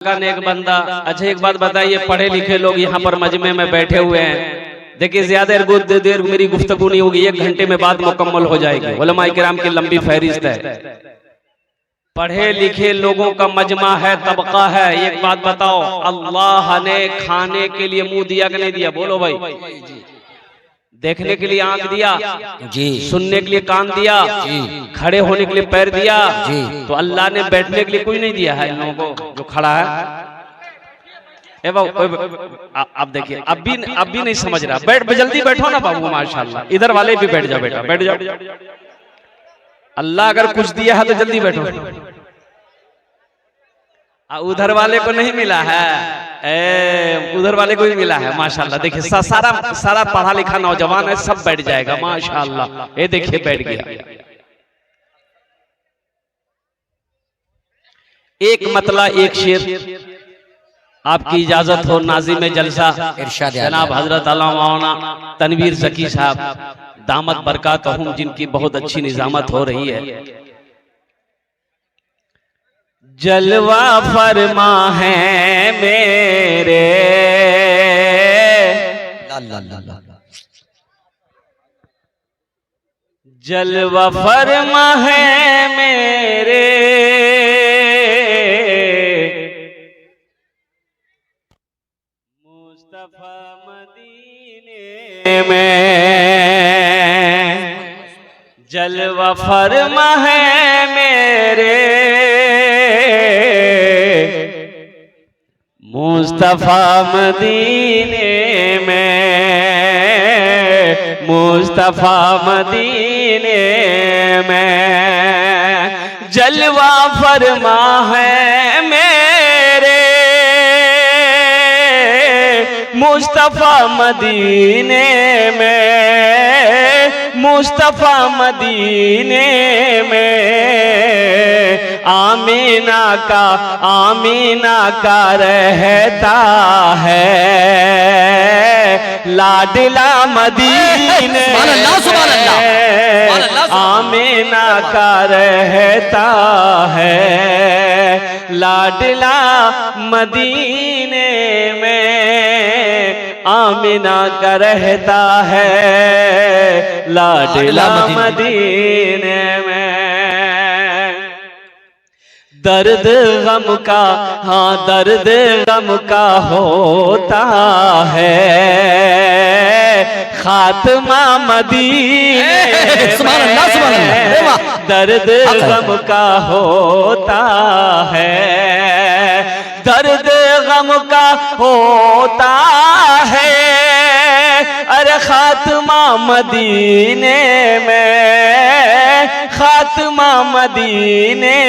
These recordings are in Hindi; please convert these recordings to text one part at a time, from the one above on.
का नेक बंदा। अच्छा एक बात बताइए, पढ़े लिखे लोग यहाँ पर मजमे में बैठे हुए हैं, देखिए ज्यादा देर मेरी गुफ्तगू नहीं होगी, 1 घंटे में बात मुकम्मल हो जाएगी। उलमा किराम की लंबी फहरिस्त है। पढ़े लिखे लोगों का मजमा है, तबका है। एक बात बताओ, अल्लाह ने खाने के लिए मुंह दिया कि नहीं दिया? बोलो भाई। देखने के लिए आंख दिया जी, सुनने के लिए कान दिया जी, खड़े होने के लिए पैर दिया जी। तो अल्लाह ने बैठने के लिए कोई नहीं दिया है इन लोगों को जो खड़ा है। अब देखिए, अब भी नहीं समझ रहा। बैठ जल्दी बैठो ना बाबू, माशाल्लाह। इधर वाले भी बैठ जाओ बेटा, बैठ जाओ। अल्लाह अगर कुछ दिया है तो जल्दी बैठो। उधर वाले को नहीं मिला है, उधर वाले को भी मिला है माशाल्लाह। देखिए सारा पढ़ा लिखा नौजवान है, सब बैठ जाएगा माशाल्लाह। ये देखिए बैठ गया। एक मतला एक शेर, आपकी इजाजत हो। नाज़िम जलसा जनाब हजरत आला मौलाना तनवीर ज़की साहब दामत बरकातहुम, जिनकी बहुत अच्छी निजामत हो रही है। जलवा फरमा है मेरे, जलवा फरमा है मेरे, मुस्तफा मदीने में। जलवा फरमा है मेरे, मुस्तफा मदीने में, मुस्तफा मदीने में। जलवा फरमा है मेरे, मुस्तफा मदीने में, मुस्तफा मदीने में। आमीना का रहता है लाडला मदीने, आमीना का रहता है लाडला मदीने में। आमीना का रहता है लाडला मदीने में। दर्द गम का, हाँ दर्द गम का होता है खात्मा मदीने में। दर्द गम का होता है, दर्द गम का होता है, अरे खात्मा मदीने में, खात्मा मदीने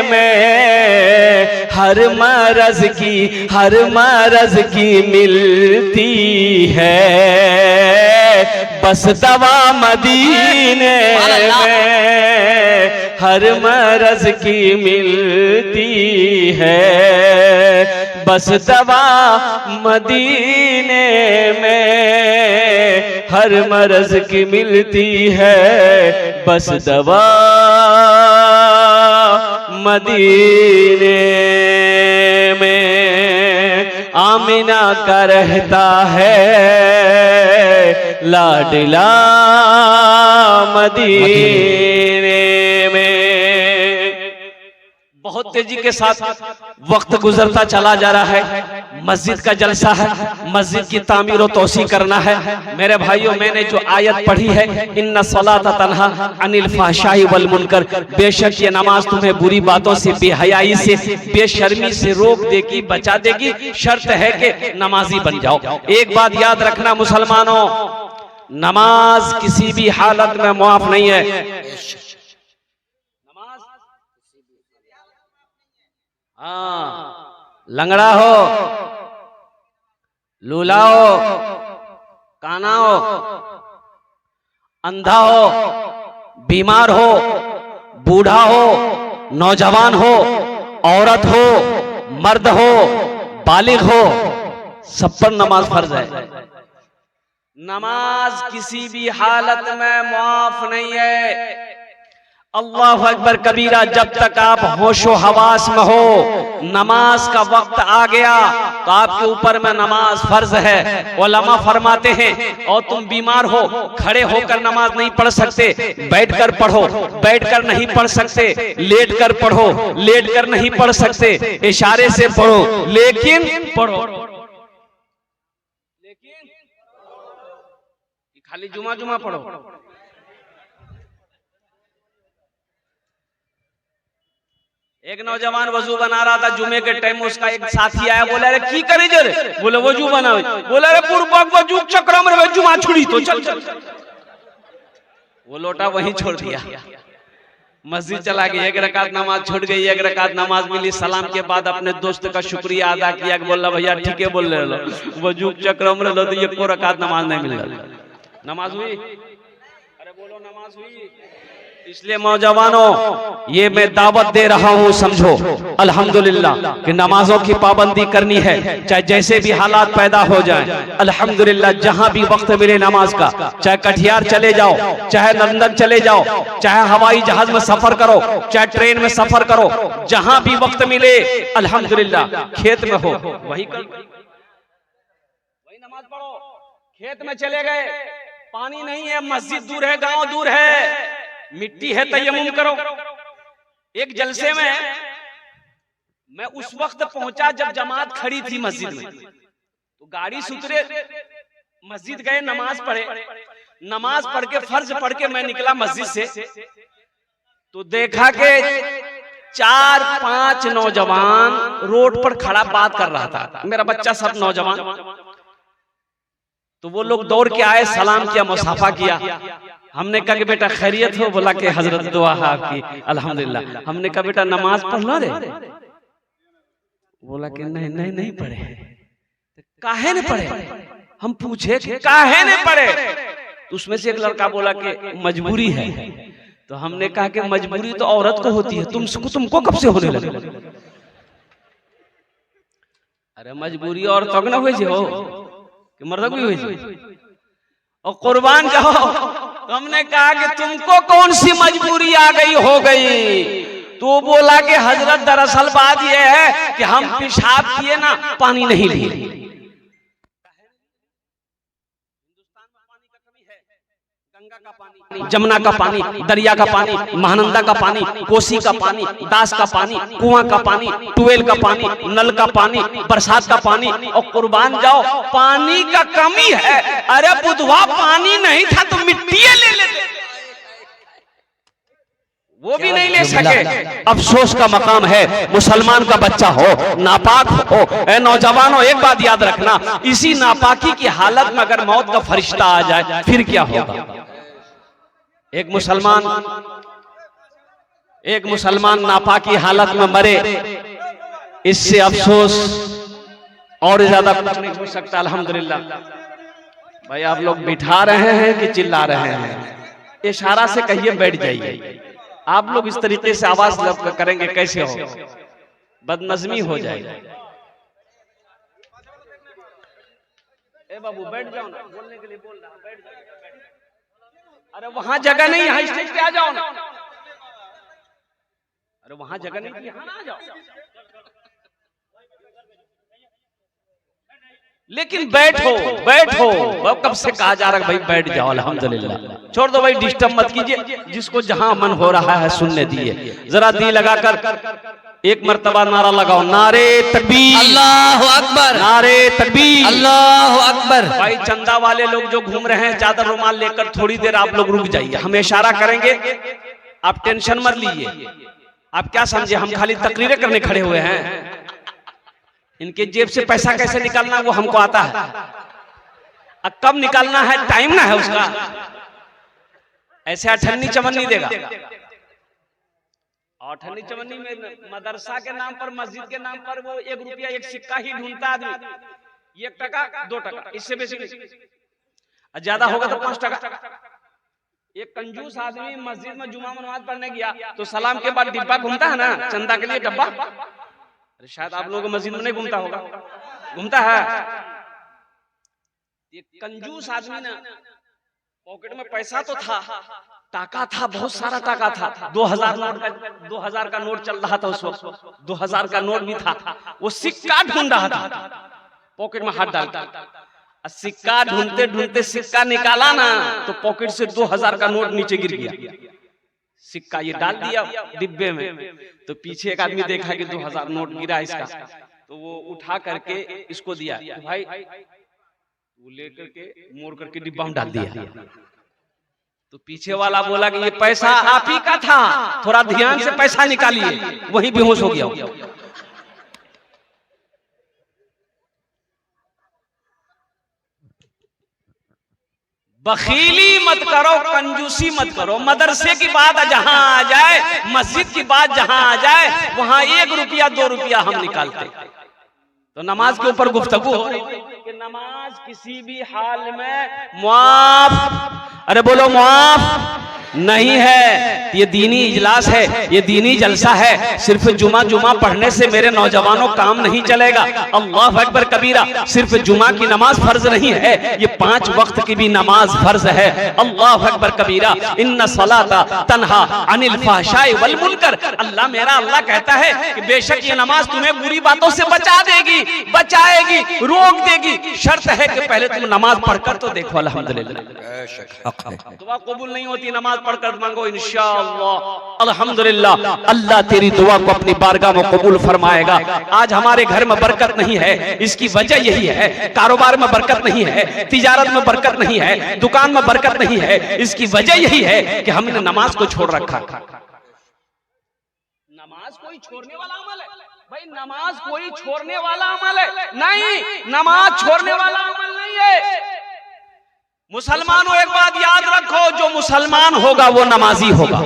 में। हर मरज की मिलती है बस दवा मदीने में। हर मरज की मिलती है बस दवा मदीने में। हर मरज की मिलती है बस दवा मदीने में। आमीना का रहता है लाडला मदीने में। बहुत तेजी के साथ वक्त गुजरता चला जा रहा है। मस्जिद का जलसा है, मस्जिद की तामीर और तोसी करना है। मेरे भाइयों, मैंने जो आयत पढ़ी है, इन्ना सलाता तन्हा अनिल फहशाई वल मुनकर, बेशक ये नमाज तुम्हें बुरी बातों से, बेहयाई से, बेशर्मी से रोक देगी, बचा देगी। शर्त है कि नमाजी बन जाओ। एक बात याद रखना मुसलमानों, नमाज किसी भी हालत में मुआफ नहीं है। लंगड़ा हो, लूला हो, काना हो, अंधा हो, बीमार हो, बूढ़ा हो, नौजवान हो, औरत हो, मर्द हो, बालिग हो, सब पर नमाज फर्ज है। नमाज किसी भी हालत में मुआफ नहीं है। अल्लाह अकबर कबीरा। जब तक आप होशो हवास में हो, नमाज का वक्त आ गया तो आपके ऊपर में नमाज फर्ज है। उलमा फरमाते हैं और तुम बीमार हो, खड़े होकर नमाज नहीं पढ़ सकते, बैठकर पढ़ो, बैठकर नहीं पढ़ सकते, लेट कर पढ़ो, लेट कर नहीं पढ़ सकते, इशारे से पढ़ो, लेकिन पढ़ो। लेकिन खाली जुमा जुमा पढ़ो। एक नौजवान वजू बना रहा था, जुमे के टाइम उसका एक साथी आया, बोला अरे की करे जरे, बोले वजू बना, बोला अरे पूर्वक वजू चक्र में जुमा छुड़ी तो चल चल। वो लोटा वहीं छोड़ दिया, मस्जिद चला गया, एक रकात नमाज छूट गई, एक रकात नमाज मिली। सलाम के बाद अपने दोस्त का शुक्रिया अदा किया, बोला भैया ठीक है बोल रहे लो, वजू चक्र में लो तो ये को रकात नमाज नहीं मिल रहा। नमाज हुई? अरे बोलो नमाज हुई? इसलिए नौजवानों ये मैं दावत दे रहा हूँ, समझो अल्हम्दुलिल्लाह कि नमाजों की पाबंदी करनी है, चाहे जैसे भी हालात पैदा हो जाएं। अल्हम्दुलिल्लाह जहां भी वक्त मिले नमाज का, चाहे कटिहार चले जाओ, चाहे लंदन चले जाओ, चाहे हवाई जहाज में सफर करो, चाहे ट्रेन में सफर करो, जहां भी वक्त मिले अल्हम्दुलिल्लाह, खेत में हो वही नमाज पढ़ो। खेत में चले गए, पानी नहीं है, मस्जिद दूर है, गांव दूर है, मिट्टी है, तयम्मुम करो। एक जलसे में मैं उस वक्त पहुंचा जब जमात खड़ी थी मस्जिद में, तो गाड़ी से उतरे, मस्जिद गए, नमाज पढ़े, नमाज पढ़ के फर्ज पढ़ के मैं निकला मस्जिद से, तो देखा कि 4-5 नौजवान रोड पर खड़ा बात कर रहा था, मेरा बच्चा सब नौजवान। तो वो लोग दौड़ के आए, सलाम किया, मुसाफा किया। हमने कहा कि बेटा खैरियत हो? बोला कि हजरत दुआ है आपकी, अल्हम्दुलिल्लाह। हमने कहा बेटा नमाज पढ़ लो रे? बोला कि नहीं नहीं नहीं पढ़े। काहे नहीं पढ़े? हम पूछे काहे नहीं पढ़े? तो उसमें से एक लड़का बोला कि मजबूरी है। तो हमने कहा कि मजबूरी तो औरत को होती है, तुमको कब से होने लगे? अरे मजबूरी और तक न हुई हो कि मर्द भी हुई और कुर्बान जाओ। तो हमने कहा कि तुमको कौन सी मजबूरी आ गई हो गई? तो बोला कि हजरत दरअसल बात यह है कि हम पेशाब किए ना, पानी नहीं लिए। जमुना का पानी, दरिया का पानी, महानंदा का पानी, कोसी का पानी, दास का पानी, कुआं का पानी, ट्यूबवेल का पानी, नल का पानी, बरसात का पानी। और कुर्बान जाओ पानी का कमी है। अरे बुधवा पानी नहीं था तो मिट्टी ले लेते, वो भी नहीं ले सके। अफसोस का मकाम है, मुसलमान का बच्चा हो, नापाक हो। ए नौजवानों एक बात याद रखना, इसी नापाकी की हालत में अगर मौत का फरिश्ता आ जाए फिर क्या होगा? एक मुसलमान नापाकी हालत में मरे, इससे अफसोस और ज्यादा कुछ नहीं हो सकता। अल्हम्दुलिल्लाह। भाई आप लोग बिठा रहे हैं कि चिल्ला रहे हैं? इशारा से कहिए बैठ जाइए। आप लोग इस तरीके से आवाज करेंगे कैसे हो? बदनज़मी हो जाएगी। ए बाबू बैठ जाओ ना, बोलने के लिए बोल रहा, बैठ जाओ। अरे वहां जगह नहीं, यहाँ स्टेज पे आ जाओ ना। अरे वहां जगह नहीं, यहाँ आ जाओ। लेकिन बैठो बैठो, कब से कहा जा रहा है भाई बैठ जाओ। अल्हम्दुलिल्लाह। छोड़ दो भाई, डिस्टर्ब मत कीजिए, जिसको जहां मन हो रहा है सुनने दिए। जरा दिल लगाकर एक मर्तबा नारा लगाओ, नारे तकबीर, अल्लाहु अकबर, नारे तकबीर, अल्लाहु अकबर। भाई चंदा वाले लोग जो घूम रहे हैं चादर रुमाल लेकर, थोड़ी देर आप लोग रुक जाइए, हम इशारा करेंगे, आप टेंशन मत लीजिए। आप क्या समझे हम खाली तकरीरें करने खड़े हुए हैं? इनके जेब से पैसा कैसे निकालना वो हमको आता है। अब कब निकालना है टाइम ना है उसका, ऐसे अठन्नी चवन्नी देगा। और अठन्नी चवन्नी में मदरसा के नाम पर, मस्जिद के नाम पर वो 1 रुपया 1 सिक्का ही ढूंढता आदमी। 1 टका 2 टका, इससे बेसी नहीं। ज्यादा होगा तो 5 टका। एक कंजूस आदमी मस्जिद में जुमा नमाज पढ़ने गया तो सलाम के बाद डिब्बा घूमता है ना, चंदा के लिए डब्बा। शायद आप लोगों को मस्जिद में नहीं घूमता होगा, घूमता है। एक कंजूस आदमी ना, पॉकेट में पैसा तो था, टाका था, बहुत सारा टाका था। 2000 नोट का 2000 का नोट चल रहा था उस वक्त, 2000 का नोट भी था। वो सिक्का ढूंढ रहा था, पॉकेट में हाथ डाल, सिक्का ढूंढते ढूंढते सिक्का निकाला ना तो पॉकेट से 2000 का नोट नीचे गिर गया। सिक्का ये डाल दिया डिब्बे में, तो पीछे एक आदमी देखा कि 2000 नोट गिरा इसका, तो वो उठा करके इसको दिया, तो भाई वो लेकर के मोड़ करके डिब्बा में डाल दिया। तो पीछे वाला बोला कि ये पैसा आप ही का था, थोड़ा ध्यान से पैसा निकालिए, वही बेहोश हो गया। बखीली मत करो, कंजूसी मत करो। मदरसे की बात जहां आ जाए, मस्जिद की बात जहां आ जाए, वहां 1 रुपया 2 रुपया हम निकालते। तो नमाज के ऊपर गुफ्तगू हो रही थी कि नमाज किसी भी हाल में मुआफ, अरे बोलो मुआफ नहीं है। ये दीनी इजलास है, ये दीनी जलसा है। सिर्फ जुमा जुमा पढ़ने से मेरे नौजवानों काम नहीं चलेगा। अल्लाह अकबर कबीरा। सिर्फ जुमा की नमाज फर्ज नहीं है, ये 5 वक्त की भी नमाज फर्ज है। अल्लाह अकबर कबीरा। इन्ना सलाता तन्हा अनिल फहशाई वल मुनकर। अल्लाह मेरा अल्लाह कहता है कि बेशक ये नमाज तुम्हें बुरी बातों से बचा देगी, बचाएगी, रोक देगी। शर्त है कि पहले तुम नमाज पढ़कर तो देखो। अल्हम्दुलिल्लाह दुआ कबूल नहीं होती, नमाज पढ़कर मांगो इंशाअल्लाह। अल्हम्दुलिल्लाह अल्लाह तेरी दुआ को अपनी बारगाह में कबूल फरमाएगा। आज हमारे घर में बरकत नहीं है, इसकी वजह यही है। कारोबार में बरकत नहीं है, तिजारत में बरकत नहीं है, दुकान में बरकत नहीं है, इसकी वजह यही है कि हमने नमाज को छोड़ रखा। नमाज कोई छोड़ने वाला अमल है भाई, नमाज कोई छोड़ने वाला अमल है नहीं, नमाज छोड़ने वाला अमल नहीं है। मुसलमानों एक बात याद रखो, जो मुसलमान होगा वो नमाजी होगा। जो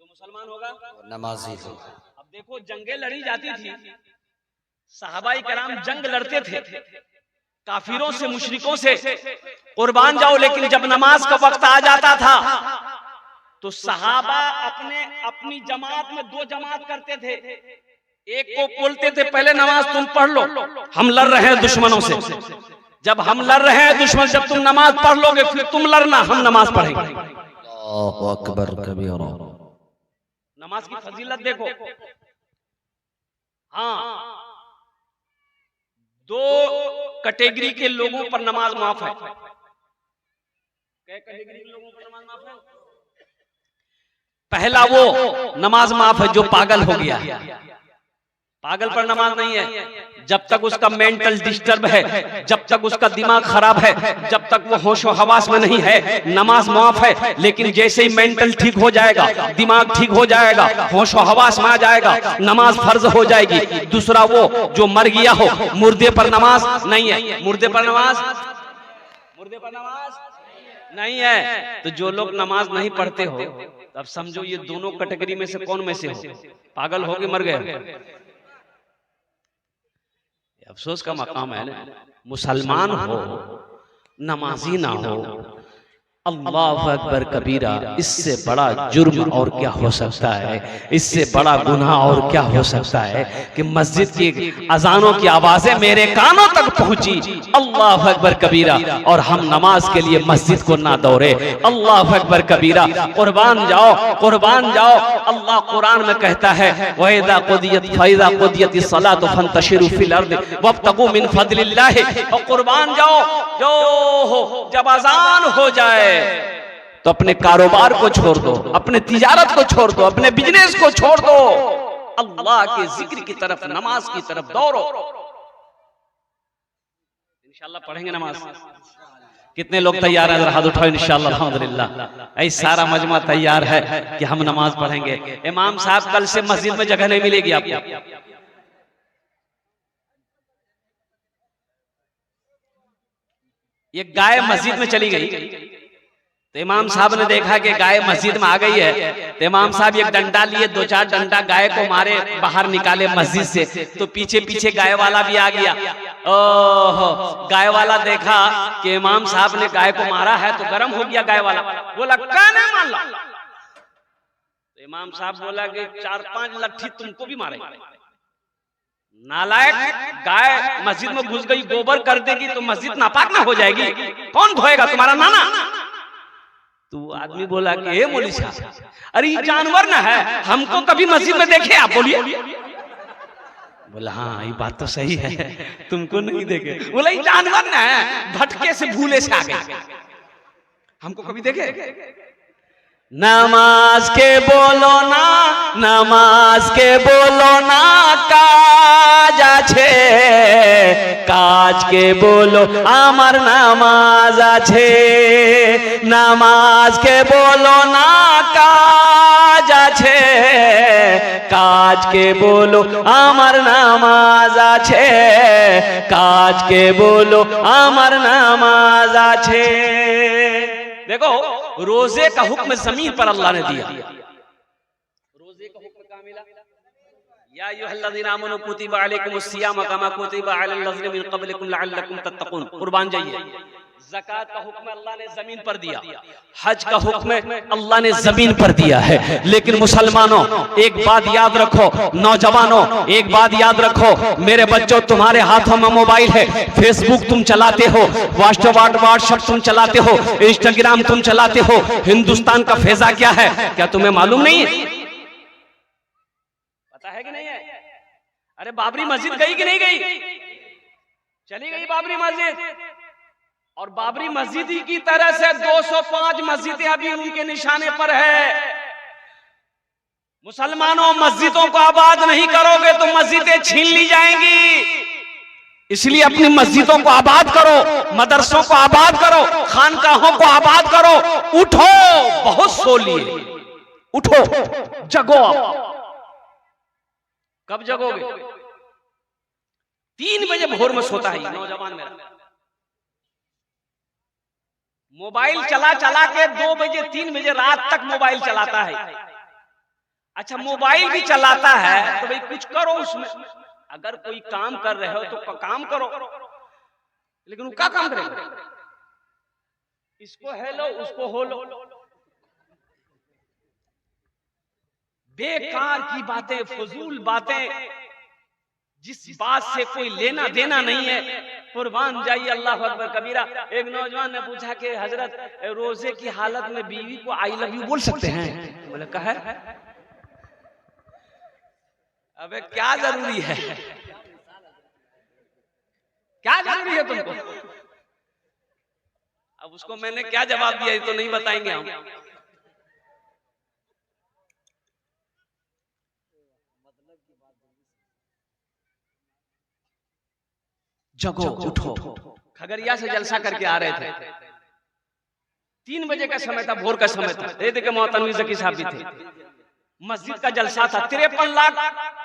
मुसलमान होगा नमाजी होगा। अब देखो जंगें लड़ी जाती थी, सहाबाई कराम जंग लड़ते थे काफिरों से, मुशरिकों से, कुर्बान जाओ। लेकिन जब नमाज का वक्त आ जाता था तो सहाबा अपनी जमात में 2 जमात करते थे। एक को बोलते थे पहले नमाज तुम पढ़ लो, हम लड़ रहे हैं दुश्मनों से। जब हम लड़ रहे हैं दुश्मन, जब तुम नमाज पढ़ लोगे फिर तुम लड़ना, हम नमाज पढ़ेंगे। अल्लाहु अकबर कबीरा। नमाज की फजीलत देखो। हाँ, 2 कैटेगरी के लोगों पर नमाज माफ है। क्या कैटेगरी के लोगों पर नमाज माफ है? पहला वो नमाज माफ है जो पागल हो गया। पागल पर नमाज नहीं है। जब तक उसका मेंटल डिस्टर्ब है, जब तक उसका दिमाग खराब है, जब तक वो होशो हवास में नहीं है, नमाज माफ है। लेकिन जैसे ही मेंटल ठीक हो जाएगा, दिमाग ठीक हो जाएगा, होशो हवास में आ जाएगा, नमाज फर्ज हो जाएगी। दूसरा वो जो मर गया हो, मुर्दे पर नमाज नहीं है। मुर्दे पर नमाज नहीं है। तो जो लोग नमाज नहीं पढ़ते हो, अब समझो ये दोनों कैटेगरी में से कौन में से हो? पागल हो के मर गए। अफसोस का मकाम है ना, मुसलमान हो नमाजी ना हो। अल्लाह अकबर कबीरा। इससे बड़ा जुर्म और क्या हो सकता है? इससे बड़ा गुनाह और क्या हो सकता है कि मस्जिद की अजानों की आवाजें मेरे कानों तक पहुंची, अल्लाह अकबर कबीरा, और हम नमाज के लिए मस्जिद को ना दौड़े। अल्लाह अकबर कबीरा। कुर्बान जाओ, कुर्बान जाओ। अल्लाह कुरान में कहता है वइज़ा क़ुदियत सलातु फंतशिरू फिल अर्द वब्तगू मिन फज़लिल्लाह। और कुर्बान जाओ, जो जब अजान हो जाए तो अपने कारोबार को छोड़ दो, अपने तिजारत को छोड़ दो, अपने बिजनेस को छोड़ दो, अल्लाह के जिक्र की तरफ, नमाज की तरफ दौड़ो। इंशाअल्लाह पढ़ेंगे नमाज। कितने लोग तैयार हैं? हाथ उठाओ। इंशाअल्लाह अल्हम्दुलिल्लाह ऐसा सारा मजमा तैयार है कि हम नमाज पढ़ेंगे। इमाम साहब कल से मस्जिद में जगह नहीं मिलेगी आपको। ये गाय मस्जिद में चली गई तो इमाम साहब ने देखा कि गाय मस्जिद में आ गई है, तो इमाम साहब एक डंडा लिए, 2-4 डंडा गाय को मारे, बाहर निकाले मस्जिद से। तो पीछे पीछे गाय वाला भी आ गया। ओह, गाय वाला देखा कि इमाम साहब ने गाय को मारा है तो गर्म हो गया। गाय वाला बोला क्या नहीं मान ला? तो इमाम साहब बोला कि 4-5 लट्ठी तुमको भी मारेंगे। नालायक, गाय मस्जिद में घुस गई, गोबर कर देगी तो मस्जिद नापाक ना हो जाएगी? कौन धोएगा? तुम्हारा नाना। तो आदमी बोला कि हे मौलवी साहब, अरे ये जानवर ना है, हमको कभी मस्जिद में देखे आप? बोलिए। बोला हाँ ये बात तो सही है, तुमको नहीं देखे। बोला ये जानवर ना है, भटके से भूले से आ गए, हमको कभी देखे? नमाज के बोलो ना, नमाज के बोलो ना, काज आछे, काज के बोलो आमार नामाज आछे। नमाज के बोलो ना, काज आछे, काज के बोलो आमार नामाज आछे, काज के बोलो आमार नामाज आछे। देखो रोजे का हुक्म जमीन पर अल्लाह ने दिया। रोजे का हुक्म कहाँ मिला? या अय्युहल्लज़ीना आमनू कुतिबा अलैकुमुस्सियाम कमा कुतिबा अलल लज़ीना मिन क़ब्लिकुम लअल्लकुम तत्तक़ून। कुर्बान जाइए। ज़कात का हुक्म अल्लाह ने जमीन पर दिया, हज का हुक्म अल्लाह ने जमीन पर दिया है। लेकिन मुसलमानों एक बात याद रखो, नौजवानों एक बात याद रखो, मेरे बच्चों तुम्हारे हाथों में मोबाइल है, फेसबुक तुम चलाते हो, व्हाट्सएप तुम चलाते हो, इंस्टाग्राम तुम चलाते हो, हिंदुस्तान का फेजा क्या है क्या तुम्हें मालूम नहीं है? पता है कि नहीं है? अरे बाबरी मस्जिद गई कि नहीं गई? चली गई बाबरी मस्जिद। और बाबरी मस्जिद ही की तरह से 205 मस्जिदें अभी उनके निशाने पर है। मुसलमानों मस्जिदों को आबाद नहीं करोगे तो मस्जिदें छीन ली जाएंगी, इसलिए अपनी मस्जिदों को आबाद करो, मदरसों को आबाद करो, खानकाहों को आबाद करो। उठो, बहुत सो लिए, उठो, जगो। कब जगोगे? 3 बजे भोर में सोता है नौजवान मेरा, मोबाइल चला चला के 2 बजे 3 बजे रात तक मोबाइल चलाता है। अच्छा मोबाइल भी चलाता है तो भाई कुछ करो उसमें, अगर कोई काम कर रहे हो तो काम करो, लेकिन वो क्या काम करेगा? इसको हेलो उसको होलो, बेकार की बातें, फजूल बातें, जिस बात से कोई लेना देना नहीं है। कुर्बान जाइए, अल्लाह अकबर कबीरा। एक नौजवान ने पूछा कि हजरत रोजे की हालत में बीवी को आई लव यू बोल सकते हैं? बोले कहा है। अबे क्या जरूरी है, क्या जरूरी है तुमको? अब उसको मैंने क्या जवाब दिया ये तो नहीं बताएंगे हम। जगो, उठो। खगड़िया से जलसा करके आ रहे थे, 3 बजे का समय था, भोर का समय था। देखे मोहतरम ज़की साहब भी थे, मस्जिद का जलसा था, 53 लाख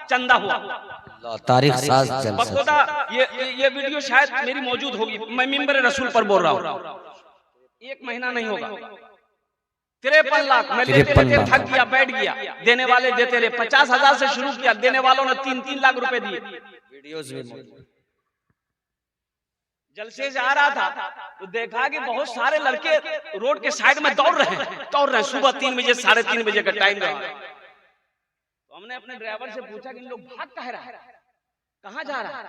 चंदा हुआ। तारीख साज जलसा। ये वीडियो शायद मेरी मौजूद होगी, मैं मिंबर रसूल पर बोल रहा हूँ, 1 महीना नहीं होगा। 53 लाख मैं लेते थक गया, बैठ गया। देने वाले देते रहे, 50,000 से शुरू किया, देने वालों ने 3-3 लाख रुपए दिए। वीडियोस भी जलसे से आ रहा था तो देखा कि बहुत सारे लड़के रोड के साइड में दौड़ रहे हैं। सुबह 3 बजे 3:30 बजे का टाइम रहा। तो हमने अपने ड्राइवर से पूछा कि इन लोग भाग कहाँ रहा है, कहाँ जा रहा है?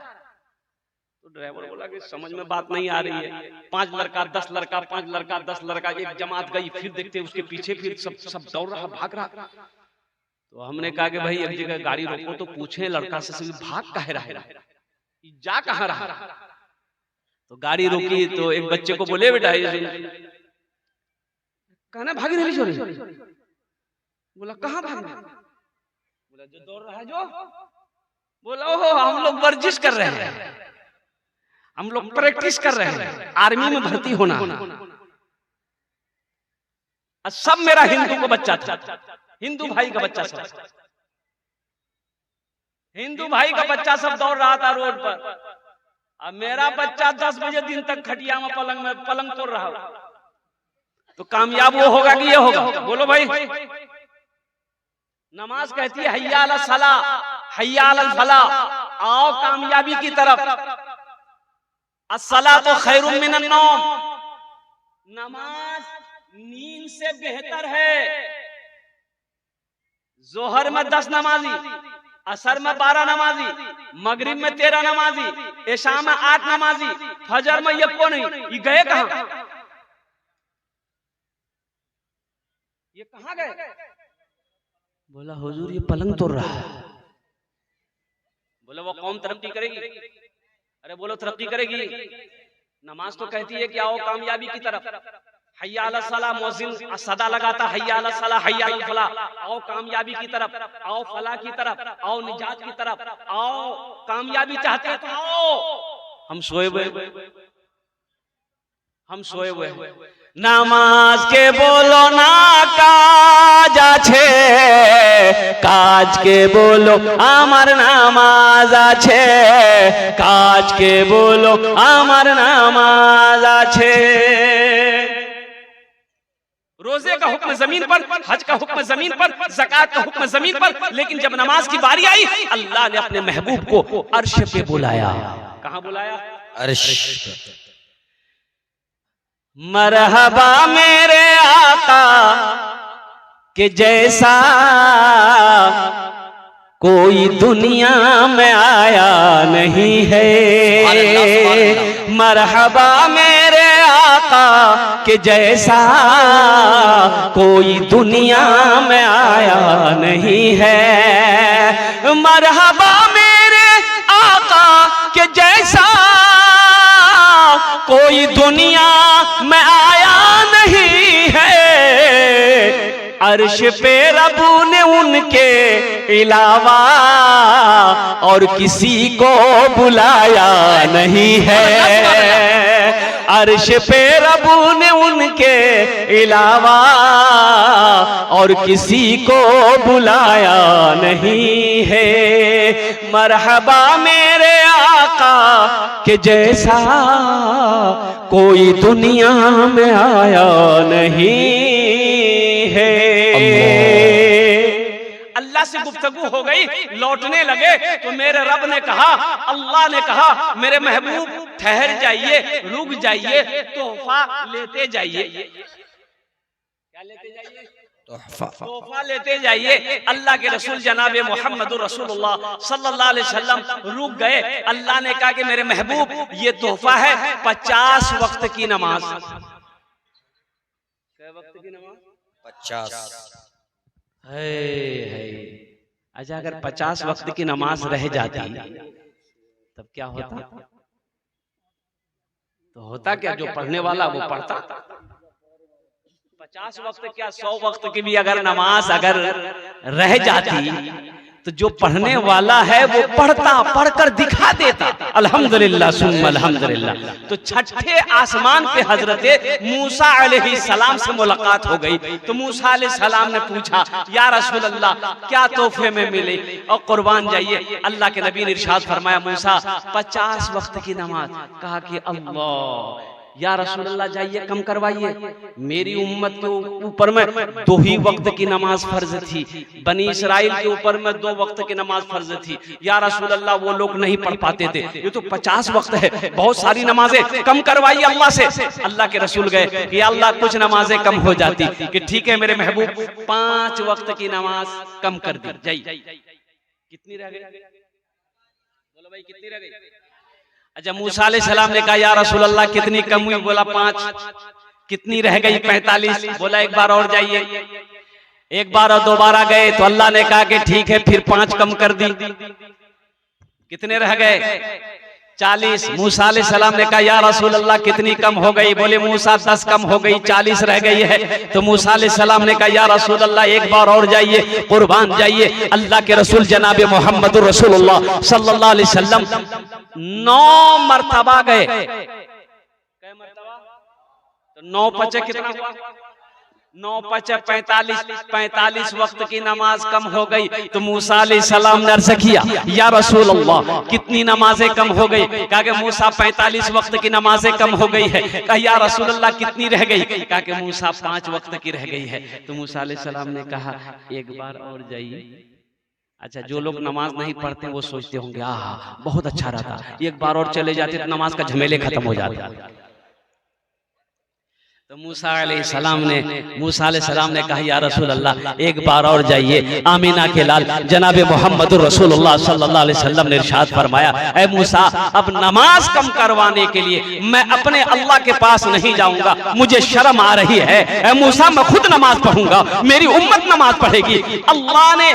तो ड्राइवर बोला कि समझ में बात नहीं आ रही है। 5 लड़का 10 लड़का, 5 लड़का 10 लड़का, एक जमात गई, फिर देखते उसके पीछे फिर सब दौड़ रहा, भाग रहा। तो हमने कहा कि भाई एक जगह गाड़ी रोको तो पूछे लड़का से भाग कहाँ रहा है, जा कहाँ रहा? तो गाड़ी रुकी तो एक बच्चे को बोले बेटा कहना भागी नहीं छोरी। बोला कहाँ भागना? बोला जो दौड़ रहा है जो। बोला ओहो हम लोग वर्जिश कर रहे हैं, हम लोग प्रैक्टिस कर रहे हैं, आर्मी में भर्ती होना। सब मेरा हिंदू को बच्चा था, हिंदू भाई का बच्चा सब, हिंदू भाई का बच्चा सब दौड़ रहा था रोड पर। अब मेरा बच्चा 10 बजे दिन तक खटिया में पलंग तोड़ रहा हो तो कामयाब वो होगा कि ये होगा? बोलो भाई। नमाज कहती है हय्या अला सलाह हय्या अल फलाह, आओ कामयाबी की तरफ। अस्सलातु खैरुम मिनन नौम, नमाज नींद से बेहतर है। जोहर में 10 नमाजी, असर में 12 नमाजी, मगरिब में 13 नमाजी, इशा में 8 नमाजी, फजर में ये को नहीं, ये गए कहां? ये कहाँ गए? बोला हुजूर ये पलंग तोड़ रहा है। बोला वो कौम तरक्की करेगी? अरे बोलो तरक्की करेगी। नमाज तो कहती है कि आओ कामयाबी की तरफ, हय्या अला सलाह, मुअज्जिन सदा लगाता हय्या अला सलाह हय्या अल फलाह, आओ कामयाबी की तरफ, आओ फलाह की तरफ, आओ निजात की तरफ, आओ कामयाबी चाहते हैं तो आओ। हम सोए हुए, हम सोए हुए। नामाज के बोलो ना काज आछे, काज के बोलो आमार नामाज आछे, काज के बोलो आमार नामाज आछे। रोजे का हुक्म जमीन पर, हज का हुक्म जमीन पर, ज़कात का हुक्म जमीन पर, लेकिन जब नमाज की बारी आई अल्लाह ने अपने महबूब को अर्श पे बुलाया। कहां बुलाया? अर्श। मरहबा मेरे आका के जैसा कोई दुनिया में आया नहीं है। मरहबा मेरे आका के जैसा कोई दुनिया में आया नहीं है। मरहबा मेरे आका के जैसा कोई दुनिया में आया नहीं है। अर्श पे रब्बू ने उनके अलावा और किसी को बुलाया नहीं है। अर्श पे रब्बू ने उनके अलावा और किसी को बुलाया नहीं है। मरहबा मेरे आका के जैसा कोई दुनिया में आया नहीं है। अल्लाह से गुफ्तगू हो गई, लौटने लगे तो मेरे रब ने कहा, अल्लाह ने कहा मेरे महबूब ठहर जाइए, रुक जाइए, तोहफा लेते जाइए। क्या लेते जाइए? तोहफा लेते जाइए। अल्लाह के रसूल जनाबे मोहम्मदुर रसूलुल्लाह सल्लल्लाहु अलैहि वसल्लम रुक गए। अल्लाह ने कहा कि मेरे महबूब ये तोहफा है 50 वक्त की नमाज। क्या वक्त की नमाज? 50। अच्छा अगर 50 वक्त की नमाज रह जाती तब क्या होता? तो होता क्या, जो पढ़ने वाला वो पढ़ता। 50 वक्त क्या 100 वक्त की भी अगर नमाज अगर रह जाती तो जो पढ़ने वाला है वो पढ़ता, पढ़कर दिखा देता। अल्हम्दुलिल्लाह सुम्मा अल्हम्दुलिल्लाह। तो छठे आसमान पे हजरत मूसा अलैहिस्सलाम से मुलाकात हो गई। तो मूसा अलैहिस्सलाम ने पूछा या रसूल अल्लाह क्या तोहफे में मिले? और कुर्बान जाइए, अल्लाह के नबी ने इरशाद फरमाया मूसा 50 वक्त की नमाज। कहा कि अल्लाह या रसूल अल्लाह जाइए कम करवाइए, मेरी उम्मत के ऊपर में 2 ही वक्त की नमाज फर्ज थी, बनी इसराइल के ऊपर में 2 वक्त की नमाज फर्ज थी। या रसूल अल्लाह वो लोग नहीं पढ़ पाते थे, ये तो 50 वक्त है, बहुत सारी नमाजें, कम करवाइए अल्लाह से। अल्लाह के रसूल गए कि अल्लाह कुछ नमाजें कम हो जाती, कि ठीक है मेरे महबूब 5 वक्त की नमाज कम कर दी जाइए। कितनी रह गई? बोलो भाई कितनी रह गई? अच्छा मूसा अलैहिस्सलाम ने कहा या रसूल अल्लाह कितनी कम हुई? बोला 5। कितनी रह गई? 45। बोला एक बार और जाइए। एक बार और दोबारा गए तो अल्लाह ने कहा कि ठीक है फिर 5 कम कर दी। कितने रह गए? 40। मूसा अलैहिस्सलाम ने कहा या रसूल अल्लाह कितनी कम हो गई? बोले मूसा 10 कम हो गई, 40 रह गई है। तो मूसा अलैहिस्सलाम ने कहा या रसूल अल्लाह एक बार और जाइए, कुर्बान जाइए। अल्लाह के रसूल जनाबे मोहम्मदुर रसूलुल्लाह सल्लल्लाहु अलैहि वसल्लम 9 मरतबा गए। कै मरतबा? तो 9 पचे कितना हुआ? 9 पचे 45। 45 वक्त की नमाज कम हो गई। तो मूसा अलैहिस्सलाम ने अर्ज़ किया या रसूल अल्लाह कितनी नमाजें कम हो गई? कहा कि मूसा 45 वक्त की नमाजें कम हो गई है। कहा या रसूल अल्लाह कितनी रह गई? कहा कि मूसा 5 वक्त की रह गई है। तो मूसा अलैहिस्सलाम ने कहा एक बार और जाइए। अच्छा जो लोग नमाज नहीं पढ़ते वो सोचते होंगे आहा बहुत अच्छा रहता, एक बार और चले जाते तो नमाज का झमेले खत्म हो जाते। तो मूसा अलैहिस्सलाम ने कहा या रसूल अल्लाह एक बार और जाइए। आमीना के लाल जनाब मोहम्मद रसूलुल्लाह सल्लल्लाहु अलैहि वसल्लम ने इरशाद फरमाया, ऐ मूसा अब नमाज कम करवाने के लिए मैं अपने अल्लाह के पास नहीं जाऊंगा, मुझे शर्म आ रही है। ऐ मूसा मैं खुद नमाज पढ़ूंगा, मेरी उम्मत नमाज पढ़ेगी। अल्लाह ने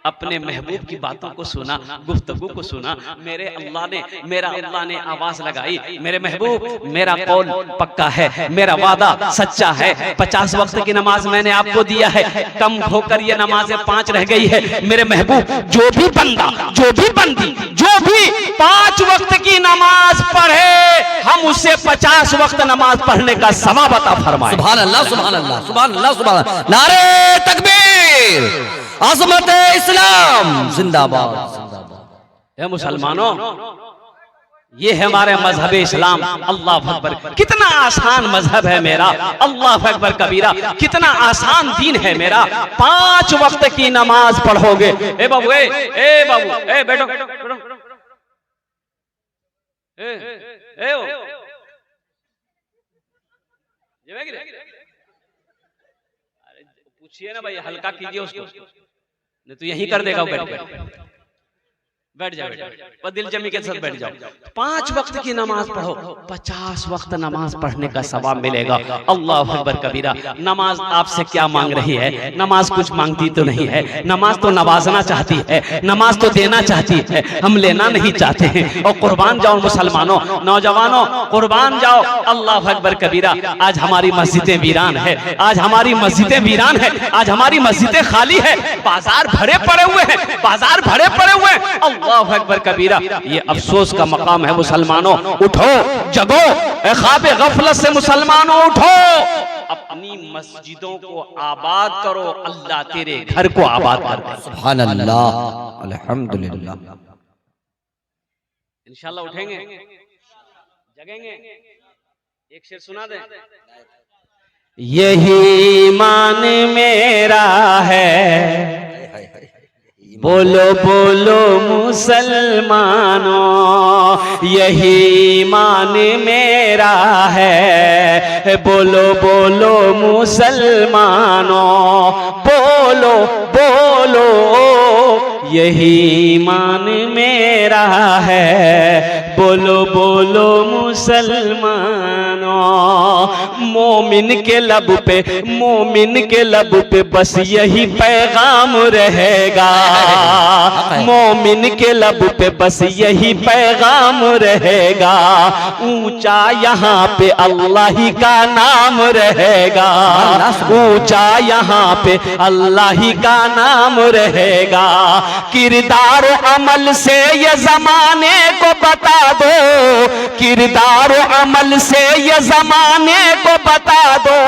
अपने महबूब की बातों को सुना, गुफ्तगू को सुना। मेरा अल्लाह ने आवाज लगाई, मेरे महबूब मेरा कौल पक्का है, मेरा वादा सच्चा है। 50 वक्त की नमाज मैंने आपको दिया है, कम होकर ये नमाजें 5 रह गई है। मेरे महबूब जो भी बंदा जो भी बंदी जो भी 5 वक्त की नमाज पढ़े हम उससे 50 वक्त नमाज पढ़ने का सवाब अता फरमाए। सुभान अल्लाह, सुभान अल्लाह, सुभान अल्लाह, सुभान अल्लाह। नारे तकबीर, अज़मत इस्लाम जिंदाबाद, जिंदाबाद। है मुसलमानों, ये है हमारे मजहब इस्लाम। अल्लाह अकबर, कितना आसान मजहब है मेरा। अल्लाह अकबर कबीरा, कितना आसान दीन है मेरा। 5 वक्त की नमाज पढ़ोगे। ए बाबू, ए बाबू, ए बैठो बैठो, पूछिए ना भाई, हल्का कीजिए उसको, नहीं तो यही कर देगा। बैठ जाओ, बस दिल जमी के साथ बैठ जाओ। 5 वक्त की नमाज पढ़ो, 50 वक्त नमाज पढ़ने का सवाब मिलेगा। अल्लाह अकबर कबीरा। नमाज आपसे क्या मांग रही है? नमाज कुछ मांगती तो नहीं है। नमाज तो नवाजना चाहती है, नमाज तो देना चाहती है, हम लेना नहीं चाहते हैं। और कुर्बान जाओ मुसलमानों, नौजवानों कुर्बान जाओ। अल्लाह अकबर कबीरा। आज हमारी मस्जिदें वीरान है, आज हमारी मस्जिदें वीरान है, आज हमारी मस्जिदें खाली है, बाजार भरे पड़े हुए हैं, बाजार भरे पड़े हुए हैं। अल्लाह अकबर कबीरा। ये अफसोस का मकाम है मुसलमानों, उठो जगो, ख्वाबे गफलत से मुसलमानों उठो, अपनी मस्जिदों को आबाद करो, अल्लाह तेरे घर को आबाद कर दे। सुभान अल्लाह, अल्हम्दुलिल्लाह। इंशाल्लाह उठेंगे, जगेंगे। एक शेर सुना दे। यही ईमान मेरा है, बोलो बोलो मुसलमानों, यही ईमान मेरा है, बोलो बोलो मुसलमानों, बोलो बोलो यही ईमान मेरा है, बोलो बोलो मुसलमानों। मोमिन के लब पे, मोमिन के लब पे बस यही पैगाम रहेगा, मोमिन के लब पे बस यही पैगाम रहेगा। ऊंचा यहाँ पे अल्लाह ही का नाम रहेगा, ऊंचा यहाँ पे अल्लाह ही का नाम रहेगा। किरदार अमल से ये जमाने को बता दो, किरदार अमल से ये जमाने को बता दो।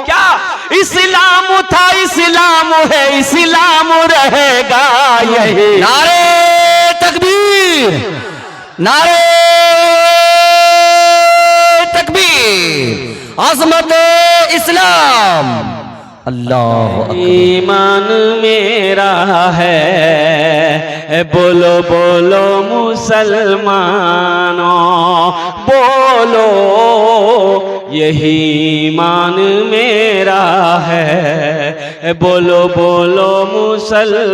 क्या इस्लाम था, इस्लाम है, इस्लाम रहेगा यही। नारे तकबीर, नारे तकबीर, अज़मत इस्लाम। अल्लाह ईमान मेरा है, बोलो बोलो मुसलमानों, बोलो यही ईमान मेरा है, बोलो बोलो मुसलमानों।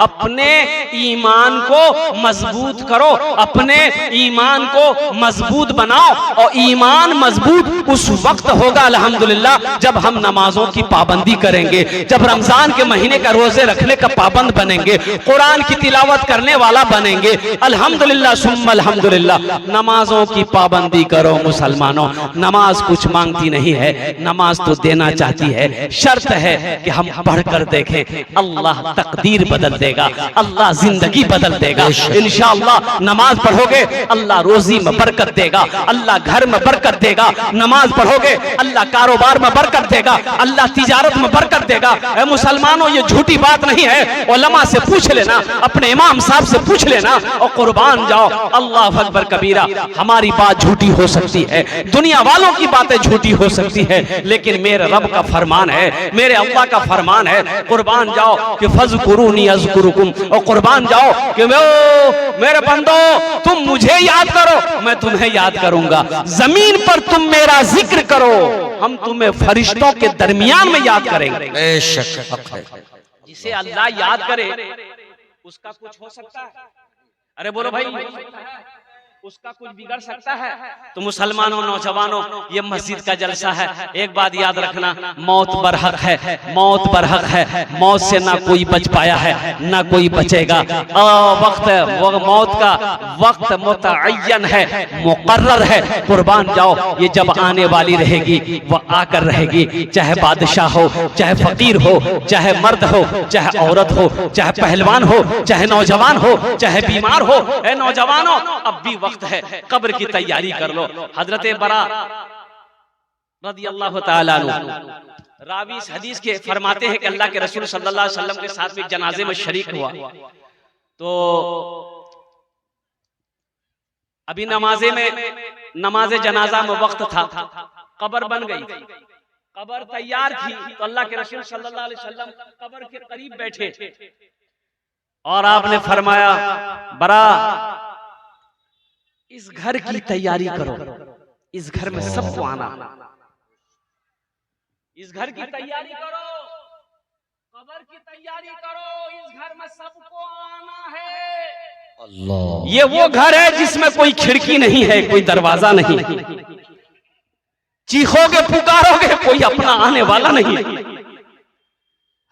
अपने ईमान को मजबूत करो, अपने ईमान को मजबूत बनाओ। और ईमान मजबूत उस वक्त होगा अल्हम्दुलिल्लाह जब हम नमाजों की पाबंदी करेंगे, जब रमजान के महीने का रोजे रखने का पाबंद बनेंगे, कुरान की तिलावत करने वाला बनेंगे। अल्हम्दुलिल्लाह सुम्मा अल्हम्दुलिल्लाह। नमाजों की पाबंदी करो मुसलमानों। नमाज कुछ मांगती नहीं है, नमाज तो देना चाहती है। शर्त है कि हम पढ़कर देखें, अल्लाह तकदीर बदल देगा, अल्लाह जिंदगी बदल देगा। इंशाअल्लाह नमाज पढ़ोगे अल्लाह रोजी में बरकत देगा, अल्लाह घर में बरकत देगा। नमाज पढ़ोगे अल्लाह कारोबार में बरकत देगा, अल्लाह तिजारत में बरकत देगा। ऐ मुसलमानों ये झूठी बात नहीं है, उलमा से पूछ लेना, अपने इमाम साहब से पूछ लेना और कुर्बान जाओ। अल्लाह अकबर कबीरा। हमारी बात झूठी हो सकती है, दुनिया वालों की बातें झूठी हो सकती है, लेकिन मेरे रब का फरमान है, मेरे अल्लाह का फरमान है, कुर्बान कुर्बान जाओ कि फज़कुरूनी अज़कुरुकुम, और कुर्बान जाओ कि मेरे बंदो तुम मुझे याद करो मैं तुम्हें याद करूंगा। जमीन पर तुम मेरा जिक्र करो, हम तुम्हें फरिश्तों के दरमियान में याद करेंगे। बेशक जिसे अल्लाह याद करे उसका कुछ हो सकता है? अरे बोलो भाई, उसका कुछ बिगड़ सकता है? तो मुसलमानों, नौजवानों, ये मस्जिद का जलसा है, एक बात याद रखना, मौत बरहक है, मौत बरहक है, मौत से ना कोई बच पाया है ना कोई बचेगा। वक्त मौत का वक्त मुतअय्यन है, मुकर्रर है। कुर्बान जाओ, ये जब आने वाली रहेगी वह आकर रहेगी, चाहे बादशाह हो, चाहे फकीर हो, चाहे मर्द हो, चाहे औरत हो, चाहे पहलवान हो, चाहे नौजवान हो, चाहे बीमार हो। ए नौजवानों, अब भी वक्त है, कब्र की तैयारी कर लो। हजरत बरा रज़ियल्लाहु ताला अन्हु रावी इस हदीस के फरमाते हैं कि अल्लाह के रसूल सल्लल्लाहु अलैहि वसल्लम के साथ में जनाजे में शरीक हुआ, तो अभी नमाजे जनाजा में वक्त था, कब्र बन गई, कब्र तैयार थी, तो अल्लाह के रसूल सल्लल्लाहु अलैहि वसल्लम कब्र के करीब बैठे और आपने फरमाया, बरा इस घर की तैयारी करो, इस घर में सबको आना, इस घर की तैयारी करो, कब्र की तैयारी करो, इस घर में सबको आना है। अल्लाह, ये वो घर है जिसमें कोई खिड़की नहीं है, कोई दरवाजा नहीं, चीखोगे पुकारोगे कोई अपना आने वाला नहीं।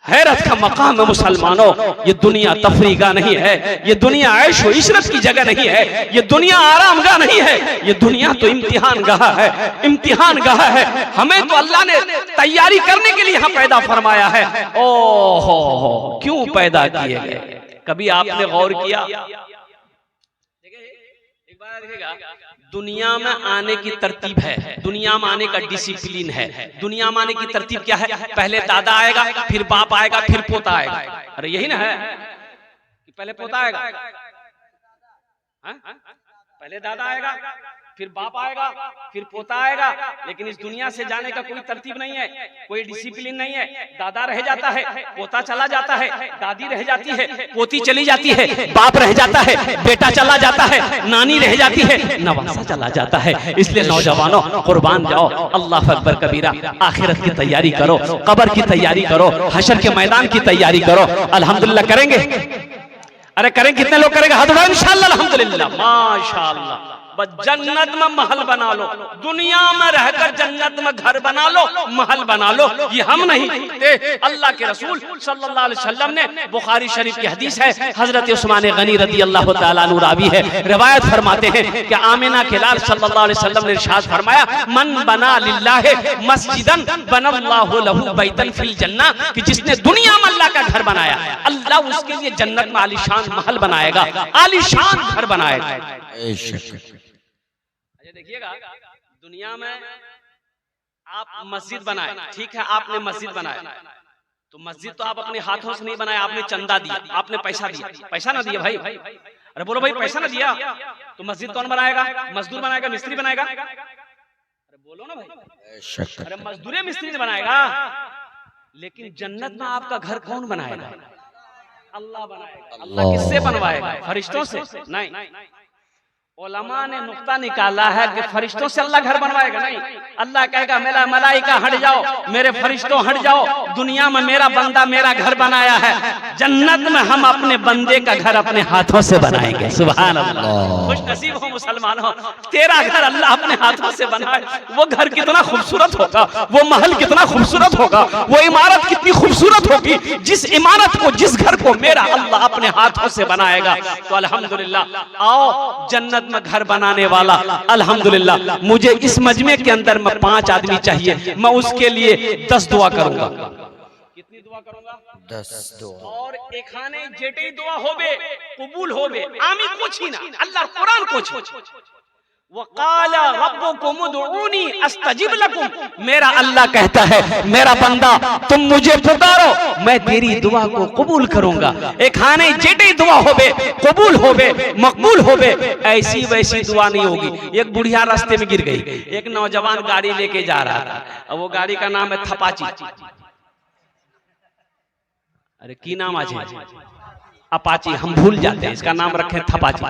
हैरत का मकाम है मुसलमानों, ये दुनिया तफरीगा नहीं है, ये दुनिया ऐश व इशरत की जगह नहीं है, ये दुनिया आरामगाह नहीं है, ये दुनिया तो इम्तिहान गाह है, इम्तिहान गाह है। हमें तो अल्लाह ने तैयारी करने के लिए यहाँ पैदा फरमाया है। ओहो, क्यों पैदा किए गए? कभी आपने गौर किया? एक बार देखिएगा, दुनिया में आने की तरतीब है, दुनिया में आने का डिसिप्लिन है। दुनिया में आने की तरतीब क्या है? पहले दादा आएगा, फिर बाप आएगा, फिर पोता आएगा। अरे यही ना है कि पहले पोता आएगा, पहले दादा आएगा, फिर बाप आएगा, फिर पोता आएगा। लेकिन इस दुनिया से जाने का कोई तरतीब नहीं है, कोई डिसिप्लिन नहीं है। दादा रह जाता है, पोता चला जाता है, दादी रह जाती है, पोती चली जाती है, बाप रह जाता है, बेटा चला जाता है, नानी रह जाती है, नवासा चला जाता है। इसलिए नौजवानों, कुर्बान जाओ, अल्लाह अकबर कबीरा। आखिरत की तैयारी करो, कब्र की तैयारी करो, हशर के मैदान की तैयारी करो। अल्हम्दुलिल्लाह करेंगे? अरे करें, कितने लोग करेंगे? हाथ उठाओ। इंशाअल्लाह, अल्हम्दुलिल्लाह, माशाअल्लाह। बस जन्नत में महल बना लो, दुनिया में रहकर जन्नत में घर बना लो, महल बना लो। ये हम नहीं कहते, अल्लाह के रसूल सल्लल्लाहु अलैहि वसल्लम ने, बुखारी शरीफ की हदीस है, हजरत उस्मान गनी रज़ियल्लाहु ताला अन्हु रावी है, रिवायत फरमाते हैं कि आमिना के लाल सल्लल्लाहु अलैहि वसल्लम ने इरशाद फरमाया, मन बना लिल्लाहि मस्जिदन बनल्लाहु लहू बैतन फिल जन्ना, कि जिसने दुनिया में अल्लाह का घर बनाया, अल्लाह उसके लिए जन्नत में आलीशान महल बनाएगा, आलीशान घर बनाएगा। देखिएगा, दुनिया में आप मस्जिद बनाए, ठीक है, आपने मस्जिद बनाया, तो मस्जिद तो आप अपने हाथों से नहीं बनाया, आपने चंदा दिया, आपने पैसा दिया, पैसा ना दिया भाई? अरे बोलो भाई, पैसा ना दिया तो मस्जिद कौन बनाएगा? मजदूर बनाएगा, मिस्त्री बनाएगा? अरे बोलो ना भाई, अरे मजदूर मिस्त्री बनाएगा। लेकिन जन्नत में आपका घर कौन बनाएगा? अल्लाह बनाएगा। अल्लाह किससे बनवाएगा? फरिश्तों से नहीं। उलमा ने नुक्ता निकाला है कि फरिश्तों से अल्लाह घर बनवाएगा नहीं। अल्लाह कहेगा, मेरा मलाइका हट जाओ, मेरे फरिश्तों हट जाओ, दुनिया में मेरा बंदा मेरा घर बनाया है, जन्नत में हम अपने बंदे का घर अपने हाथों से बनाएंगे। सुभान अल्लाह। खुश नसीब हो मुसलमानों, तेरा घर अल्लाह अपने हाथों से बनाए। वो घर कितना खूबसूरत होगा, वो महल कितना खूबसूरत होगा, वो इमारत कितनी खूबसूरत होगी, जिस इमारत को, जिस घर को मेरा अल्लाह अपने हाथों से बनाएगा। तो अल्हम्दुलिल्लाह, आओ जन्नत में घर बनाने वाला, अल्हम्दुलिल्लाह। मुझे इस मजमे के अंदर में 5 आदमी चाहिए, मैं उसके लिए 10 दुआ करूंगा। कितनी दुआ करूंगा? 10 दुआ। और एखाने जेटे दुआ होबे, कबूल होबे, आमी कुछ ही ना, अल्लाह कुरान कुछ वक़ाला रब्बुकुम उदऊनी अस्तजिब लकुम। मेरा अल्लाह कहता है, मेरा बंदा तुम मुझे पुकारो, मैं तेरी दुआ को कबूल करूंगा। एक खाने जेटे दुआ होबे, कबूल होबे, मकबूल होबे, ऐसी वैसी दुआ नहीं होगी। एक बुढ़िया रास्ते में गिर गई, एक नौजवान गाड़ी लेके जा रहा था, और वो गाड़ी का नाम है थपाची। अरे की नाम आज है? अपाची, हम भूल जाते हैं, इसका नाम रखे थपाची।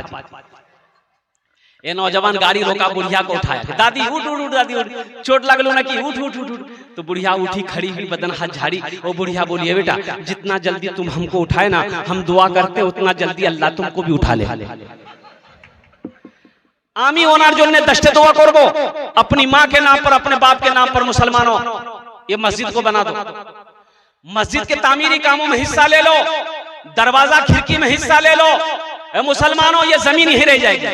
ये नौजवान गाड़ी रोका, बुढ़िया को उठाया, दादी उठ उठ उठ, दादी उठ, चोट लगलो ना कि उठ उठ उठ उठ। तो बुढ़िया उठी, खड़ी हुई, बदन हाथ झाड़ी। वो बुढ़िया बोलिए, बेटा जितना जल्दी तुम हमको उठाए ना, हम दुआ करते उतना जल्दी अल्लाह तुमको भी उठा ले। आमी ओनार जो ने दस्ते दुआ करबो अपनी माँ के नाम पर, अपने बाप के नाम पर। मुसलमानों, ये मस्जिद को बना दो, मस्जिद के तामीरी कामों में हिस्सा ले लो, दरवाजा खिड़की में हिस्सा ले लो। मुसलमानों, ये जमीन यही रह जाएगी,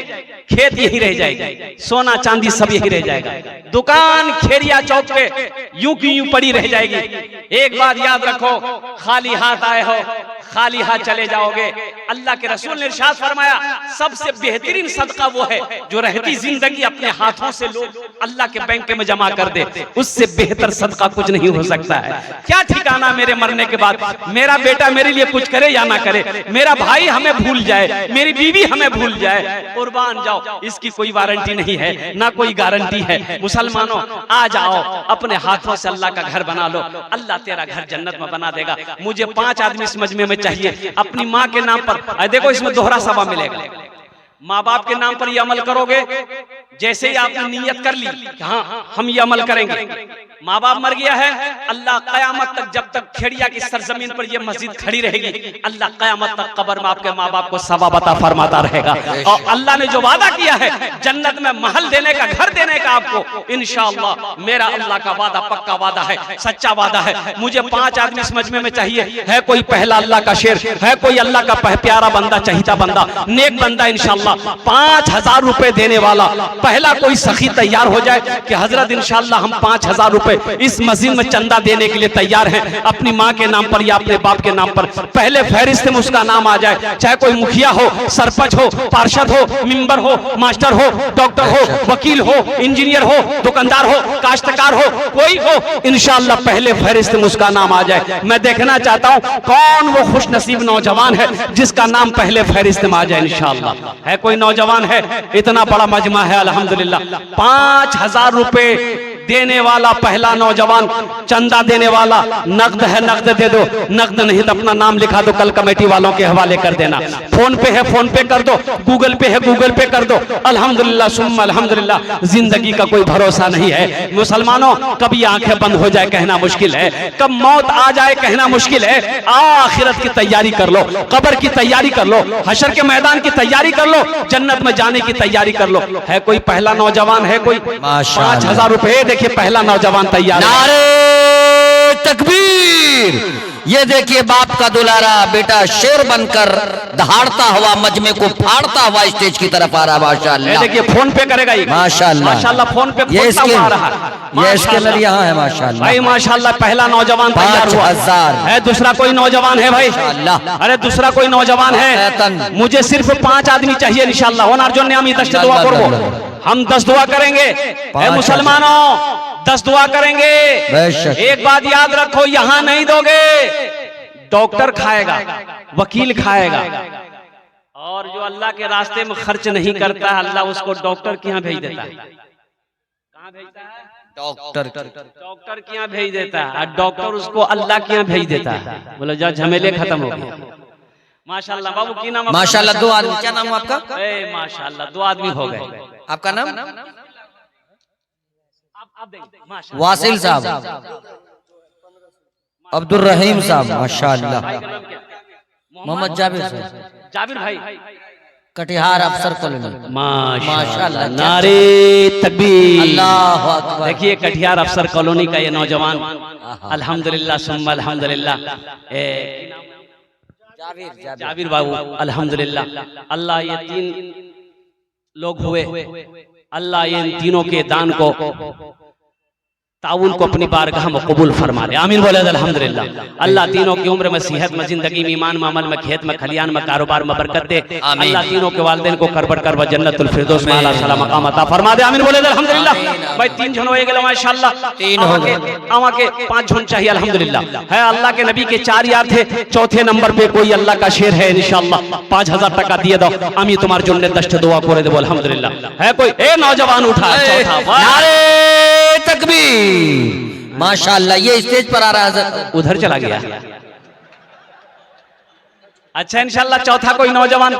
खेत यही रह जाएगी, सोना चांदी सब यही रह जाएगा, दुकान खेरिया चौक पे यूं की यूं पड़ी रह जाएगी। एक बात याद रखो, खाली हाथ आए हो, खाली हाथ चले जाओगे। अल्लाह के रसूल ने इरशाद फरमाया, सबसे बेहतरीन सदका वो है जो रहती जिंदगी अपने हाथों से लोग अल्लाह के बैंक में जमा कर दे। उससे बेहतर सदका कुछ नहीं हो सकता है। क्या ठिकाना मेरे मरने के बाद मेरा बेटा मेरे लिए कुछ करे या ना करे, मेरा भाई हमें भूल जाए, मेरी बीवी हमें भूल जाए, कुर्बान जाओ, इसकी कोई वारंटी नहीं है, ना कोई गारंटी है। मुसलमानों, आ जाओ, अपने हाथों से अल्लाह का घर बना लो, अल्लाह तेरा घर जन्नत में बना देगा। मुझे 5 आदमी इस मजमे में चाहिए, अपनी माँ के नाम पर। देखो, इसमें दोहरा सवाब मिलेगा। माँ बाप के नाम पर ये अमल करोगे, जैसे ही आपने नियत कर ली कि हाँ हम ये अमल करेंगे, माँ बाप मर गया है, अल्लाह कयामत तक, जब तक खेड़िया की सरजमीन पर ये मस्जिद खड़ी रहेगी, अल्लाह कयामत तक कब्र में आपके माँ बाप को सवाब अता फरमाता रहेगा। और अल्लाह ने जो वादा किया है जन्नत में महल देने का, घर देने का आपको, इंशाअल्लाह मेरा अल्लाह का वादा पक्का वादा है, सच्चा वादा है। मुझे 5 आदमी इस मजमे में चाहिए। है कोई पहला अल्लाह का शेर, है कोई अल्लाह का प्यारा बंदा, चहीता बंदा, नेक बंदा, इंशाअल्लाह 5000 रुपए देने वाला पहला कोई सखी तैयार हो जाए कि हजरत इंशाअल्लाह हम 5000 रुपए इस मस्जिद में चंदा देने के लिए तैयार हैं, अपनी माँ के नाम पर या अपने बाप के नाम पर। पहले फहरिस्त में उसका नाम आ जाए, चाहे कोई मुखिया हो, सरपंच हो, पार्षद हो, मिंबर हो, मास्टर हो, डॉक्टर हो, वकील हो, इंजीनियर हो, दुकानदार हो, काश्तकार हो, कोई हो, इंशाअल्लाह पहले फहरिस्त में उसका नाम आ जाए। मैं देखना चाहता हूं कौन वो खुश नसीब नौजवान है जिसका नाम पहले फहरिस्त में आ जाए इंशाअल्लाह। है कोई नौजवान है? इतना बड़ा मजमा है अल्हम्दुलिल्लाह। 5000 रुपए देने वाला पहला नौजवान, चंदा देने वाला, नकद है नकद दे दो, नकद नहीं तो अपना नाम लिखा दो, कल कमेटी वालों के हवाले कर देना। फोन पे है फोन पे कर दो, गूगल पे है गूगल पे कर दो। अल्हम्दुलिल्लाह सुम्मा अल्हम्दुलिल्लाह। जिंदगी का कोई भरोसा नहीं है मुसलमानों, कभी आंखें बंद हो जाए कहना मुश्किल है, कब मौत आ जाए कहना मुश्किल है। आखिरत की तैयारी कर लो, कब्र की तैयारी कर लो, हशर के मैदान की तैयारी कर लो, जन्नत में जाने की तैयारी कर लो। है कोई पहला नौजवान? है कोई? 5000 रुपए देखिए पहला नौजवान तैयार। नारे तकबीर। ये देखिए बाप का दुलारा बेटा शेर बनकर दहाड़ता हुआ मजमे को फाड़ता हुआ स्टेज की तरफ आ रहा। माशाअल्लाह, देखिए फोन पे करेगा ये। माशाअल्लाह माशाअल्लाह, फोन पे ये आ रहा है, ये स्कैनर यहाँ है। माशाअल्लाह भाई, माशाअल्लाह पहला नौजवान तैयार हुआ। 5000 है। दूसरा कोई नौजवान है भाई? अरे दूसरा कोई नौजवान है? मुझे सिर्फ 5 आदमी चाहिए इंशाअल्लाह। ओनार जो नाम दस दुआ करो, हम 10 दुआ करेंगे। मुसलमानों 10 दुआ करेंगे। एक बात याद रखो, यहां नहीं दोगे, डॉक्टर खाएगा, वकील खाएगा, और जो अल्लाह के रास्ते में खर्च नहीं करता है अल्लाह उसको डॉक्टर के यहाँ भेज देता है। कहाँ भेजता है? डॉक्टर के यहाँ भेज देता है, और डॉक्टर उसको अल्लाह के यहाँ भेज देता है। बोलो जा, झमेले खत्म हो गए। माशाल्लाह बाबू, की नाम? माशाल्लाह 2 आदमी। क्या नाम आपका? माशाल्लाह 2 आदमी हो गए। आपका नाम? वासिल साहब, अब्दुल रहीम साहब, माशाअल्लाह। मोहम्मद जाबिर साहब, जाबिर भाई, कटिहार अफसर कॉलोनी। माशाअल्लाह, नारे तकबीर, अल्लाहु अकबर। देखिए कटिहार अफसर कॉलोनी का ये नौजवान, अल्हम्दुलिल्लाह सुम्मा अल्हम्दुलिल्लाह। जाबिर बाबू, अल्हम्दुलिल्लाह। अल्लाह ये 3 लोग हुए, अल्लाह ये इन तीनों के दान को, ताउन को अपनी बारगाह में कबूल फरमा ले। आमीन बोले अल्हम्दुलिल्लाह। अल्लाह तीनों की उम्र में, सेहत में, जिंदगी में, ईमान में, अमल में, खेत में, खलियान में, कारोबार में बरकत दे। अल्लाह तीनों के वालिदैन को करबर करवा जन्नतुल फिरदौस में आला सलाम मकाम अता फरमा दे। आमीन बोले अल्हम्दुलिल्लाह। भाई 3 जन हो गए माशाअल्लाह, 3 हो गए, आवा के 5 जन चाहिए अल्हम्दुलिल्लाह। है अल्लाह के नबी के 4 यार थे, चौथे नंबर पे कोई अल्लाह का शेर है इंशाअल्लाह। 5000 टका दिए दो, आमी तुम्हार जुन्ने दस्त दुआ करे दे, बोल अल्हम्दुलिल्लाह। है कोई? ए नौजवान उठा, चौथा। नारे तकबीर, माशाअल्लाह। ये स्टेज पर आ रहा है, उधर चला गया। अच्छा इंशाल्लाह चौथा कोई नौजवान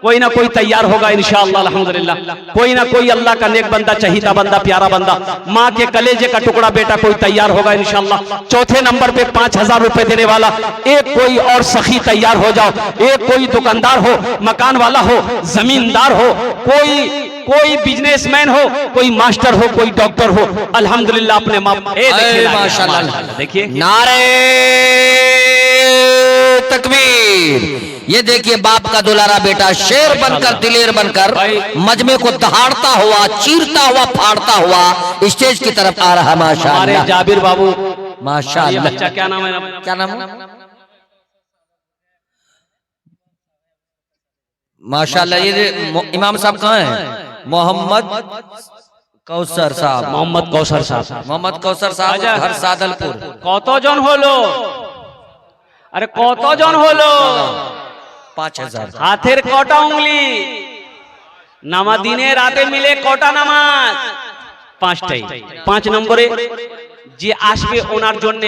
कोई ना कोई तैयार होगा इंशाल्लाह अल्हम्दुलिल्लाह। कोई ना कोई अल्लाह का नेक बंदा, चहीता बंदा, प्यारा बंदा, माँ के कलेजे का टुकड़ा बेटा कोई तैयार होगा इंशाल्लाह। चौथे नंबर पे 5000 रुपए देने वाला एक कोई और सखी तैयार हो जाओ। एक कोई दुकानदार हो, मकान वाला हो, जमींदार हो, कोई बिजनेसमैन हो, कोई मास्टर हो, कोई डॉक्टर हो, अल्हम्दुलिल्लाह अपने माशाल्लाह देखिए नारे तकबीर। ये देखिए बाप का दुलारा बेटा शेर बनकर, दिलेर बनकर मजमे को दहाड़ता हुआ, चीरता हुआ, फाड़ता हुआ स्टेज की तरफ आ रहा। माशाल्लाह हमारे जाबिर बाबू माशाल्लाह। बच्चा क्या नाम है? क्या नाम है? माशाल्लाह। ये इमाम साहब कहाँ हैं? मोहम्मद कौसर साहब। मोहम्मद कौसर साहब। मोहम्मद कौसर साहब घर सादलपुर। কতজন হলো? আরে কতজন হলো? 5000। হাতের কটা উংলি? নামা দিনে রাতে মিলে কটা নামাজ? 5টাই। 5 নম্বরে যে আসবে ওনার জন্য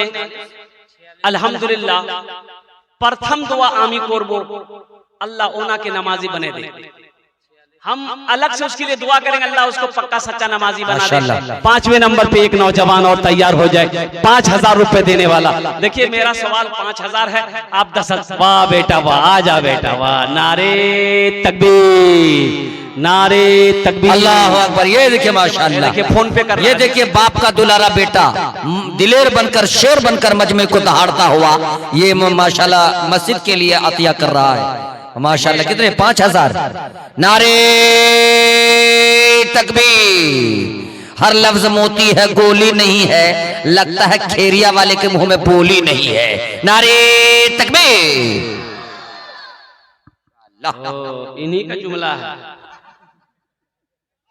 আলহামদুলিল্লাহ প্রথম দোয়া আমি করব, अल्लाह ओना के नमाजी बने दे। हम अलग से उसके लिए दुआ करेंगे, अल्लाह उसको पक्का सच्चा नमाजी बना दे। 5वें नंबर पे एक नौजवान और तैयार हो जाए 5000 रुपए देने वाला। देखिए मेरा सवाल 5000 है, आप 10। वाह बेटा वाह, आ जा बेटा वाह, नारे तकबीर, नारे तकबीर, अल्लाह अकबर। ये देखिए माशाल्लाह, देखिए फोन पे कर। ये देखिए बाप का दुलारा बेटा दिलेर बनकर, शेर बनकर मजमे को दहाड़ता हुआ ये माशाल्लाह मस्जिद के लिए अतिया कर रहा है। माशाल्लाह कितने? 5000। नारे तकबीर। हर लफ्ज मोती है, गोली नहीं है, लगता है खेरिया वाले के मुंह में बोली नहीं है। नारे तकबीर। इन्हीं का जुमला है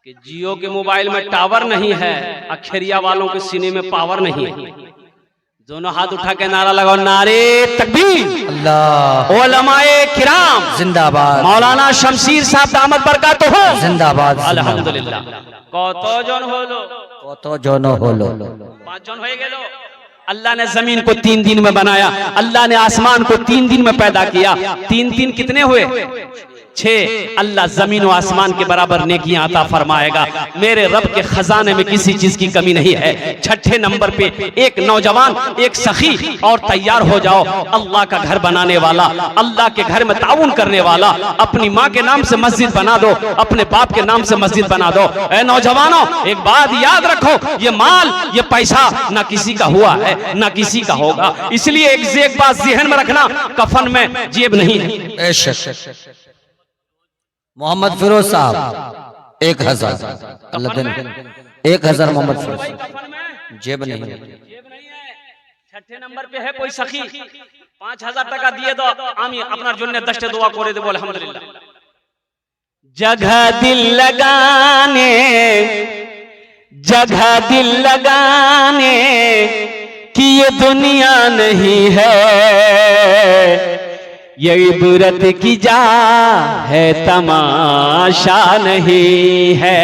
कि जियो के मोबाइल में टावर नहीं है, अखेरिया वालों के सीने में पावर नहीं है। दोनों हाथ उठा के नारा लगाओ, नारे तकबीर, अल्लाह, उलमाए किराम जिंदाबाद, मौलाना शमशीर साहब दामत बरकातुहू जिंदाबाद, আলহামদুলিল্লাহ। কতজন হলো? কতজন হলো? 5 জন হয়ে গেল। अल्लाह ने जमीन को 3 दिन में बनाया, अल्लाह ने आसमान को 3 दिन में पैदा किया। 3 कितने हुए? 6। अल्लाह जमीन और आसमान के बराबर नेकियां अता फरमाएगा। मेरे रब के खजाने में किसी चीज की कमी नहीं है। 6ठे नंबर पे एक नौजवान, एक सखी और तैयार हो जाओ। अल्लाह का घर बनाने वाला, अल्लाह के घर में ताउन करने वाला, अपनी माँ के नाम से मस्जिद बना दो, अपने बाप के नाम से मस्जिद बना दो। ए नौजवानों, एक बात याद रखो, ये माल, ये पैसा ना किसी का हुआ है ना किसी का होगा। इसलिए एक बात जहन में रखना, कफन में जेब नहीं है। मोहम्मद फिरोज साहब 1000। अल्लाह दिन 1000 मोहम्मद फिरोज। जेब नहीं है। 6ठे नंबर पे है कोई सखी, 5000 টাকা দিয়ে দাও, আমি আপনার জন্য 10টা দোয়া করে দেব আলহামদুলিল্লাহ। जगह दिल लगाने, जगह दिल लगाने कि ये दुनिया नहीं है, ये इबरत की जा है तमाशा नहीं है।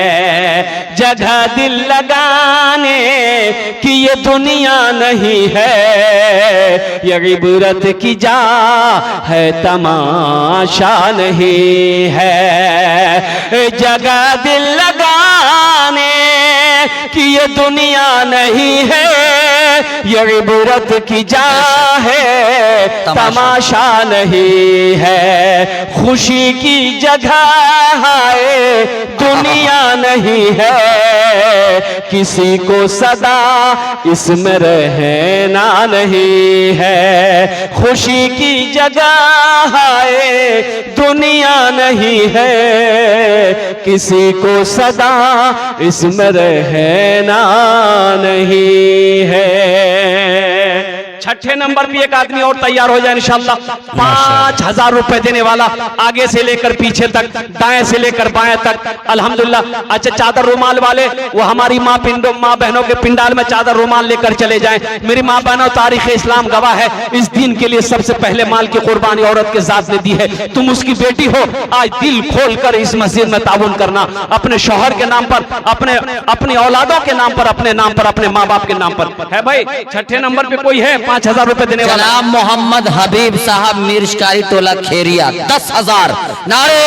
जगह दिल लगाने कि ये दुनिया नहीं है, ये इबरत की जा है तमाशा नहीं है। जगह दिल लगाने कि ये दुनिया नहीं है, ये इबरत की जा है तमाशा नहीं है। खुशी की जगह है दुनिया नहीं है, किसी को सदा इसमें रहना नहीं है। खुशी की जगह है दुनिया नहीं है, किसी को सदा इसमें रहना नहीं है। 6ठे नंबर पे एक आदमी और तैयार हो जाए इंशाल्लाह। 5000 रुपए देने वाला, आगे से लेकर पीछे तक, दाएं से लेकर बाएं तक अल्हम्दुलिल्लाह। अच्छा चादर रुमाल वाले, वो हमारी माँ बहनों के पिंडाल में चादर रुमाल लेकर चले जाएं। मेरी माँ बहनों, तारीख इस्लाम गवाह है, इस दिन के लिए सबसे पहले माल की कुर्बानी औरत के जात ने दी है। तुम उसकी बेटी हो, आज दिल खोल कर इस मस्जिद में ताउन करना, अपने शौहर के नाम पर, अपनी औलादों के नाम पर, अपने नाम पर, अपने माँ बाप के नाम पर है। भाई 6ठे नंबर पे कोई है? 5,000 रुपए देने वाला। जनाब मोहम्मद हबीब साहब मीर शिकारी टोला खेरिया 10,000। नारे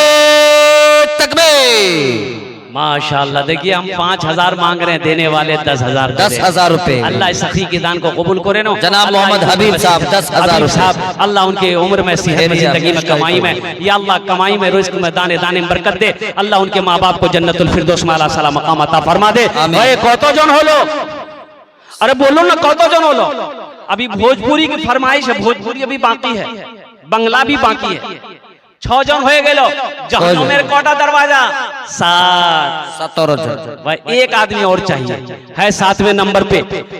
तकबीर। माशाल्लाह, देखिए हम 5,000 मांग रहे हैं, देने वाले 10,000। 10,000 रुपए। अल्लाह इस सखी के दान को कबूल करे नो। जनाब मोहम्मद हबीब साहब 10,000 साहब, अल्लाह उनके उम्र में, सेहत में, जिंदगी में, कमाई में, या अल्लाह कमाई में, रिज़्क में, दाने दाने में बरकत दे। अल्लाह उनके माँ बाप को जन्नतुल फिरदौस में आला साला मकाम अता फरमा दे। भाई कौतो जन हो लो, अरे बोलो ना कौतो जन हो लो। अभी भोजपुरी की फरमाइश है, भोजपुरी अभी बाकी है, बंगला भी बाकी है। 6 जन हो गए लो, जहन्नुम मेरे कोटा दरवाजा 7। भाई एक आदमी और चाहिए है 7वें नंबर पे।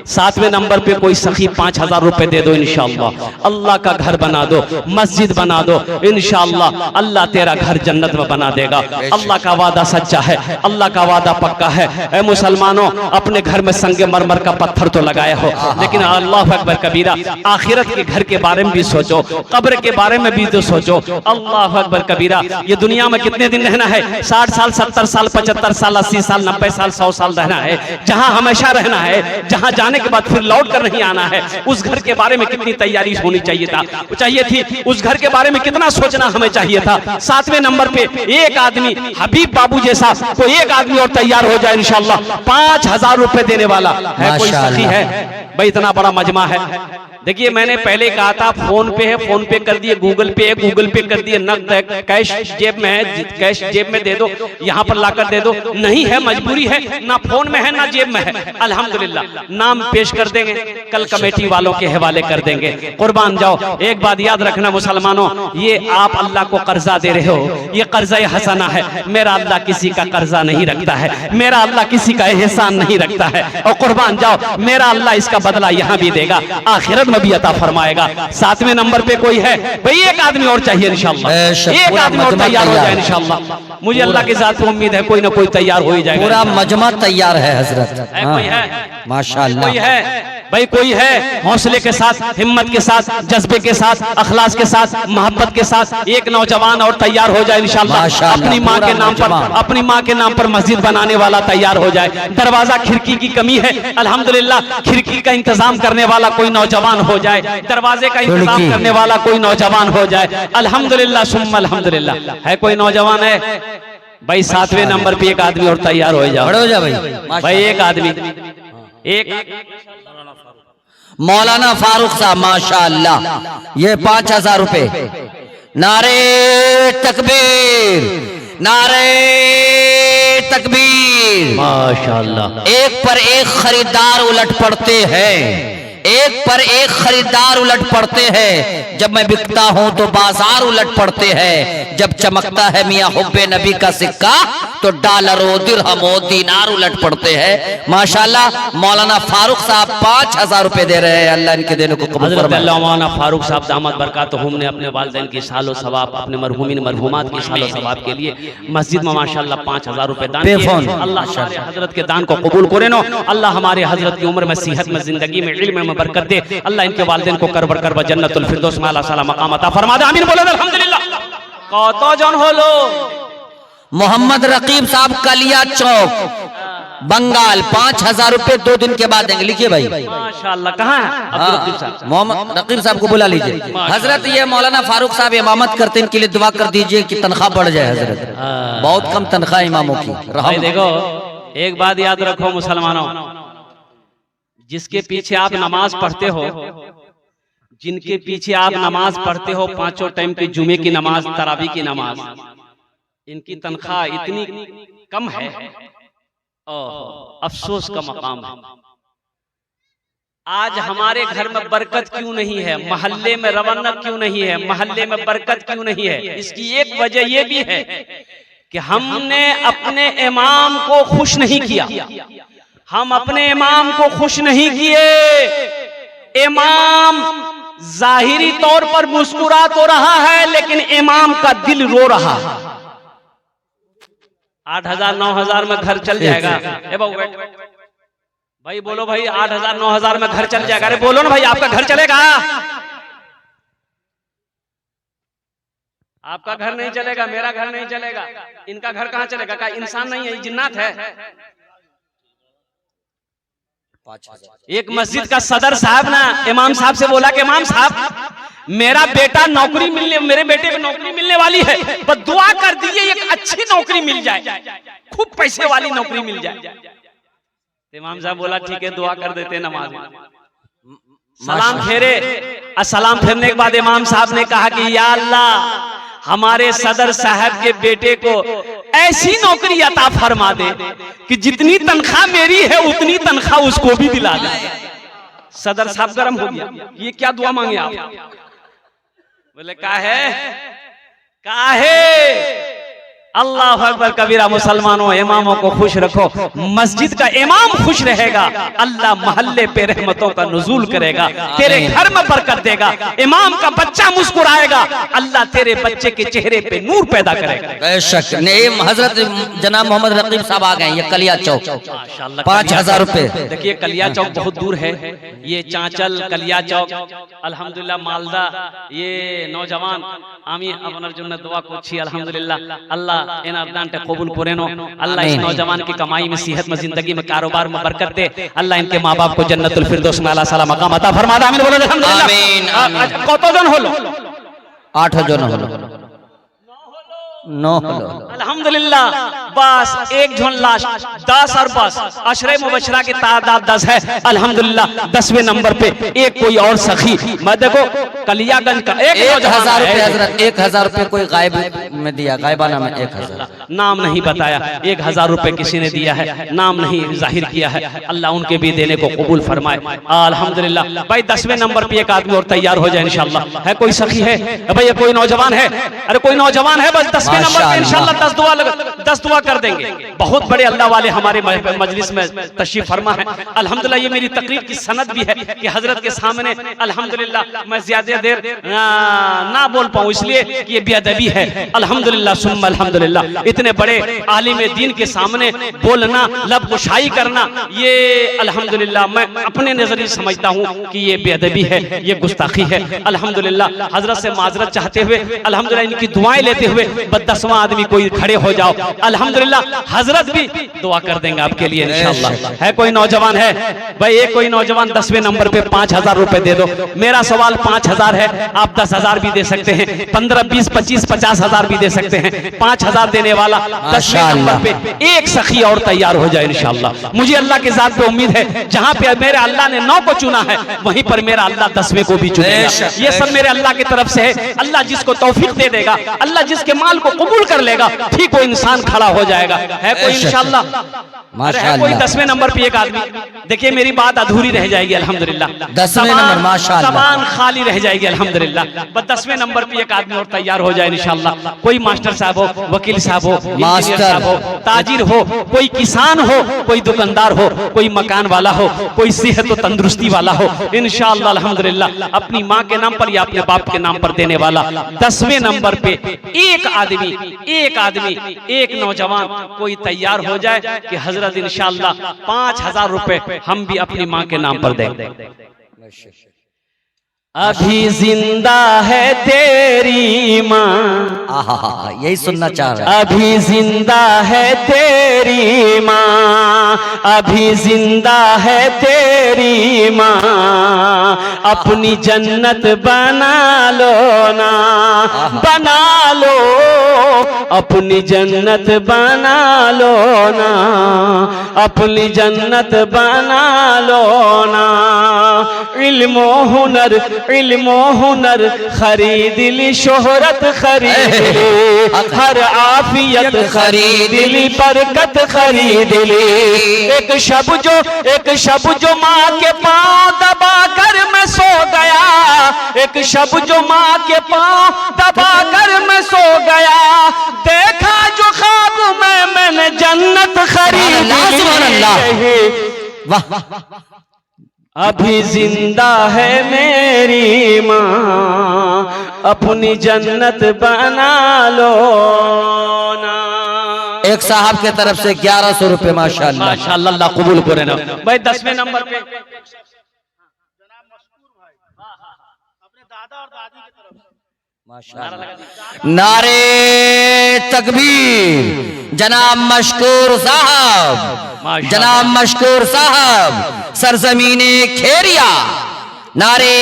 7वें नंबर पे कोई सखी 5,000 रुपए दे दो इंशाअल्लाह। अल्लाह का घर बना दो, मस्जिद बना दो, इंशाअल्लाह अल्लाह तेरा घर जन्नत में बना देगा। अल्लाह का वादा सच्चा है, अल्लाह का वादा पक्का है। ऐ मुसलमानों, अपने घर में संगे मरमर का पत्थर तो लगाए हो, लेकिन अल्लाह अकबर कबीरा, आखिरत के घर के बारे में भी सोचो, कब्र के बारे में भी तो सोचो। अल्लाह अकबर कबीरा, ये दुनिया में कितने दिन रहना है? 60 साल, 70 साल, 75 साल, 80 साल, 90 साल, 100 साल रहना है, जहां हमेशा रहना है, जहां जाने के बाद फिर लौट कर नहीं आना है। उस घर के बारे में कितनी तैयारी होनी चाहिए थी, उस घर के बारे में कितना सोचना हमें चाहिए था। 7वें नंबर पे एक आदमी, हबीब बाबू जैसा कोई एक आदमी और तैयार हो जाए इंशाअल्लाह, 5,000 रुपए देने वाला है। कोई सखी है भाई? इतना बड़ा मजमा है। देखिए मैंने पहले कहा था फोन पे है, फोन पे कर दिए, गूगल पे है, गूगल पे कर दिए, नकद है, कैश जेब में है, कैश जेब में दे दो, यहाँ पर लाकर दे दो। नहीं है, मजबूरी है, ना फोन में है ना जेब में है। अल्हम्दुलिल्लाह नाम पेश कर देंगे, कल कमेटी वालों के हवाले कर देंगे। कुर्बान जाओ। एक बात याद रखना मुसलमानों, ये आप अल्लाह को कर्जा दे रहे हो, ये कर्जा हसना है। मेरा अल्लाह किसी का कर्जा नहीं रखता है, मेरा अल्लाह किसी का एहसान नहीं रखता है। और कुर्बान जाओ, मेरा अल्लाह इसका बदला यहाँ भी देगा, आखिरत में भी अता फरमाएगा। 7वें नंबर पे कोई है भाई? एक आदमी और चाहिए इंशाअल्लाह, एक आदमी और तैयार हो जाए इंशाअल्लाह। मुझे अल्लाह के साथ उम्मीद है कोई ना कोई तैयार हो ही जाएगा। पूरा मजमा तैयार है हजरत। कोई है? माशाअल्लाह। कोई है भाई? कोई है? हौसले के साथ, हिम्मत के साथ, जज्बे के साथ, अखलास के साथ, मोहब्बत के साथ एक नौजवान और तैयार हो जाए इंशाअल्लाह। अपनी माँ के नाम पर, अपनी माँ के नाम पर मस्जिद बनाने वाला तैयार हो जाए। दरवाजा खिड़की की कमी है, अल्हम्दुलिल्लाह खिड़की का इंतजाम करने वाला कोई नौजवान हो जाए, दरवाजे का इंतजाम करने वाला कोई नौजवान हो जाए। अल्हम्दुलिल्लाह सुम्मा अल्हम्दुलिल्लाह। है कोई नौजवान है भाई? 7वें नंबर पे एक आदमी और तैयार हो जाओ भाई। एक आदमी, एक मौलाना फारूक साहब माशाअल्लाह, ये 5,000 रुपए। नारे तकबीर, नारे तकबीर। माशाअल्लाह। एक पर एक खरीदार उलट पड़ते हैं, एक पर एक खरीदार उलट पड़ते हैं। जब मैं बिकता हूं तो बाजार उलट पड़ते हैं। जब चमकता है मियां हुब्बे नबी का सिक्का तो डॉलरों दिरहमों दीनार उलट पड़ते हैं। माशाल्लाह मौलाना फारूक साहब 5,000 रुपए दे रहे हैं। अल्लाह इनके देने को कबूल फरमाए। मौलाना फारूक साहब दामद बरकातहुम ने अपने वालिदैन की सालो सवाब, अपने मरहूमिन मरहूमात की सालो सवाब के लिए मस्जिद में माशाल्लाह 5,000 रुपए दान किए। अल्लाह हमारे हजरत के दान को कबूल करे नो। अल्लाह हमारे हजरत की उम्र में, सेहत में, जिंदगी में, इल्म में बरकत दे। अल्लाह इनके वालिदैन को करबर करबर जन्नतुल फिरदौस में आला साला मकाम अता फरमा दे। आमीन बोलो अल्हम्दुलिल्लाह। कौतो जन हो लो? मोहम्मद रकीब साहब कलिया चौक बंगाल 5,000 रुपए 2 दिन के बाद देंगे। लिखिए भाई। माशाल्लाह। कहाँ है अब्दुल रकीब साहब? मोहम्मद रकीब साहब को बुला लीजिए। हजरत ये मौलाना फारूक साहब इमामत करते हैं, इनके लिए दुआ कर दीजिए कि तनख्वाह बढ़ जाए हजरत। बहुत कम तनख्वाह इमामों की। भाई देखो एक बात याद रखो मुसलमानों, जिसके पीछे आप नमाज पढ़ते हो, जिनके पीछे आप नमाज पढ़ते हो, 5 टाइम की जुमे की नमाज, तरावी की नमाज, इनकी तनख्वाह इतनी कम है, अफसोस का मकाम है। आज हमारे घर में बरकत क्यों नहीं है? मोहल्ले में रवन्नक क्यों नहीं है? मोहल्ले में बरकत क्यों नहीं है? इसकी एक वजह यह भी है कि हमने अपने इमाम को खुश नहीं किया। हम अपने इमाम को खुश नहीं किए। इमाम जाहिरी तौर पर मुस्कुरा तो रहा है, लेकिन इमाम का दिल रो रहा है। 8,000 9,000 में घर चल जाएगा। भाई बोलो भाई, 8,000 9,000 में घर चल जाएगा? अरे बोलो ना भाई, आपका घर चलेगा? आपका घर नहीं चलेगा, मेरा घर नहीं चलेगा, इनका घर कहां चलेगा? क्या इंसान नहीं है, जिन्नात है? एक मस्जिद का सदर साहब ना इमाम साहब से बोला कि इमाम साहब मेरा बेटा नौकरी मिलने मेरे बेटे को नौकरी मिलने वाली है, पर दुआ कर दीजिए एक अच्छी नौकरी मिल जाए, खूब पैसे वाली नौकरी मिल जाए। इमाम साहब बोला ठीक है दुआ कर देते, नमाज सलाम फेरे। और सलाम फेरने के बाद इमाम साहब ने कहा कि या अल्लाह हमारे सदर साहब के बेटे को ऐसी नौकरी अता फरमा दे कि जितनी तनख्वाह मेरी है उतनी तनख्वाह उसको भी दिला दे। सदर साहब गर्म हो गया, ये क्या दुआ मांगे आप? बोले काहे अल्लाह अकबर कबीरा। मुसलमानों इमामों को खुश रखो, मस्जिद का इमाम खुश रहेगा, अल्लाह मोहल्ले पे रहमतों का नुज़ूल करेगा, तेरे घर में बरकत देगा। इमाम का बच्चा मुस्कुराएगा, अल्लाह तेरे बच्चे के चेहरे पे नूर पैदा करेगा। बेशक नहीं, हजरत जनाब मोहम्मद रकीब साहब आ गए, ये कलिया चौक 5000 रुपए। देखिए कलिया चौक बहुत दूर है, ये चांचल कलिया चौक अल्हम्दुलिल्लाह मालदा। ये नौजवान आमी अपना जन्नत दुआ को अल्हम्दुलिल्लाह अल्लाह इनारदानटे कबूल करेनो। अल्लाह इस नौजवान की कमाई में, सेहत में, जिंदगी में, कारोबार में बरकत दे। अल्लाह इनके माँ बाप को जन्नतुल फिरदौस में आला साला मकाम अता फरमा दे। आमीन बोलो अल्हम्दुलिल्लाह। आमीन। कतजन हलो? 8 जन हलो, 9 हलो अल्हम्दुलिल्लाह। बस एक झोन लास्ट 10 और बस अशरे मुबशरा की तादाद 10 है अल्हम्दुलिल्लाह। 10वें नंबर पे एक कोई और सखी, मैं देखो कलियागंज का 1000 रुपए हजरत, 1000 रुपए कोई गायब में दिया, गायबाना में 1000, नाम नहीं बताया, 1000 रुपए किसी ने दिया है, नाम नहीं जाहिर किया है। अल्लाह उनके भी देने को कबूल फरमाए अल्हम्दुलिल्लाह। भाई 10वें नंबर पे एक आदमी और तैयार हो जाए इंशाल्लाह। है कोई सखी है भैया, कोई नौजवान है? अरे कोई नौजवान है? बस 10वें नंबर पे इंशाल्लाह 10 दुआ कर देंगे। बहुत बड़े अल्लाह वाले हमारे मजलिस में तशरीफ फरमा है अल्हम्दुलिल्लाह। ये मेरी तकरीर की सनद भी है कि हजरत के सामने अल्हम्दुलिल्लाह मैं ज्यादा देर ना बोल पाऊं, इसलिए कि ये बेअदबी है अल्हम्दुलिल्लाह सुम्मा अल्हम्दुलिल्लाह। इतने बड़े आलिम दीन के सामने बोलना, लब कुशाई करना, ये अल्हम्दुलिल्लाह मैं अपने नजरिए समझता हूँ कि ये बेअदबी है, ये गुस्ताखी है अल्हम्दुलिल्लाह। हजरत से माजरत चाहते हुए अल्हम्दुलिल्लाह, इनकी दुआएं लेते हुए 10वां आदमी कोई खड़े हो जाओ अल्हम्दुलिल्लाह। हजरत भी दुआ कर देंगे आपके लिए इंशाअल्लाह। है कोई नौजवान है भाई? एक कोई नौजवान 10वें नंबर पे 5000 रुपए दे दो। मेरा सवाल 5000 है, आप 10,000 भी दे सकते हैं, 15, 20, 25, 50,000 भी दे सकते हैं। 5000 देने वाला 10वें नंबर पे एक सखी और तैयार हो जाए इंशाअल्लाह। मुझे अल्लाह के जात पे उम्मीद है, जहां पे मेरे अल्लाह ने 9 को चुना है वहीं पर मेरा अल्लाह 10वें को भी चुनेगा। ये सब मेरे अल्लाह की तरफ से है। अल्लाह जिसको तौफीक दे देगा, अल्लाह जिसके माल को कबूल कर लेगा, ठीक वो इंसान खड़ा हो जाएगा। है कोई इंशाअल्लाह? है कोई 10वें नंबर पे एक आदमी? देखिए मेरी बात अधूरी रह जाएगी अल्हम्दुलिल्लाह, 10वें नंबर माशाअल्लाह, ज़बान खाली रह जाएगी अल्हम्दुलिल्लाह। बस 10वें नंबर पे एक आदमी और तैयार हो जाए इंशाअल्लाह। कोई मास्टर साहब हो, वकील साहब हो, इंजीनियर साहब हो, ताजिर हो, कोई किसान हो, कोई दुकानदार हो, कोई मकान वाला हो, कोई सेहत और तंदुरुस्ती वाला हो इंशाअल्लाह अल्हम्दुलिल्लाह। अपनी माँ के नाम पर या अपने बाप के नाम पर देने वाला 10वें नंबर पे एक आदमी, एक नौजवान कोई तैयार हो जाए कि हजरत इंशाअल्लाह 5000 रुपए हम भी अपनी माँ के नाम पर देंगे। अभी जिंदा है तेरी माँ, यही सुनना चाह रहा है। अभी जिंदा है तेरी माँ, अभी जिंदा है तेरी माँ, अपनी जन्नत बना लो ना, बना लो अपनी जन्नत बना लो ना, अपनी जन्नत बना लो ना। इल्मो हुनर खरीद ली, शोहरत खरीद ली, हर आफियत खरीद ली, बरकत खरीद ली। एक शब जो माँ के पाँव दबा कर मैं सो गया, एक शब जो माँ के पाँव दबा कर मैं सो गया, देखा जो ख्वाब में मैंने जन्नत खरीद ली। वाह, अभी जिंदा है मेरी माँ, अपनी जन्नत बना लो ना। एक साहब के तरफ से 1100 रुपए माशाअल्लाह, माशाअल्लाह, अल्लाह कबूल करे ना। भाई 10वें नंबर पे अपने दादा और दादी की तरफ से माशाअल्लाह, नारे तकबीर, जनाब मशकूर साहब, जनाब मशकूर साहब, सरजमीने खेरिया, नारे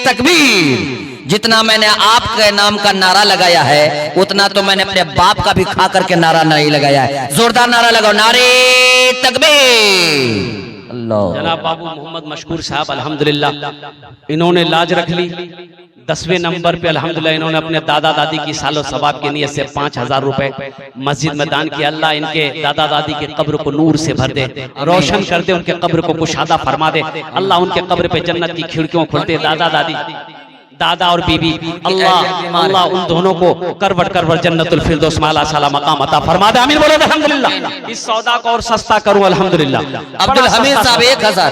तकबीर। जितना मैंने आपके नाम का नारा लगाया है उतना तो मैंने अपने बाप का भी खा करके नारा नहीं लगाया है। जोरदार नारा लगाओ, नारे तकबीर। अल्लाह। जनाब बाबू मोहम्मद मशकूर साहब अल्हम्दुलिल्लाह इन्होंने लाज रख ली। 10वें नंबर पे अल्हम्दुलिल्लाह इन्होंने अपने दादा दादी की सालो सवाब की नीयत से 5000 रुपए मस्जिद में दान किया। अल्लाह इनके दादा दादी के कब्र को नूर से भर दे, रोशन कर दे, उनके कब्र को कुशादा फरमा दे। अल्लाह उनके कब्र पे जन्नत की खिड़कियों खोल दे। दादा दादी, दादा और बीबी, अल्लाह अल्लाह उन दोनों को करवट करवट जन्नतुल फिरदौस माला साला मकाम अता फरमा दे। आमीन बोलो अल्हम्दुलिल्लाह। इस सौदा को और सस्ता करूं अल्हम्दुलिल्लाह। अब्दुल हमीद साहब 1000।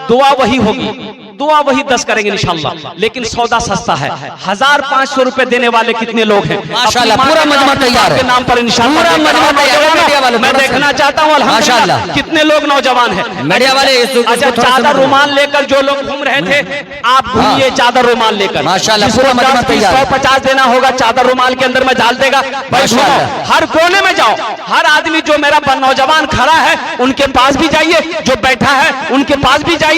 दुआ वही होगी, दुआ वही 10 करेंगे इंशाल्लाह, लेकिन सौदा सस्ता है। 1500 रुपए देने वाले कितने लोग हैं? माशाल्लाह, पूरा मजमा तैयार है के नाम पर इंशाल्लाह। पूरा मजमा तैयार है। मैं देखना चाहता हूँ अल्हम्दुलिल्लाह कितने लोग नौजवान हैं मीडिया वाले। अच्छा, चादर रुमाल लेकर जो लोग घूम रहे थे, आप घूमिए चादर रुमाल लेकर। माशाल्लाह, पूरा मजमा तैयार है। 150 देना होगा, चादर रुमाल के अंदर में डाल देगा। भाई घूमो, हर कोने में जाओ, हर आदमी जो मेरा नौजवान खड़ा है उनके पास भी जाइए, जो बैठा है उनके पास भी जाइए।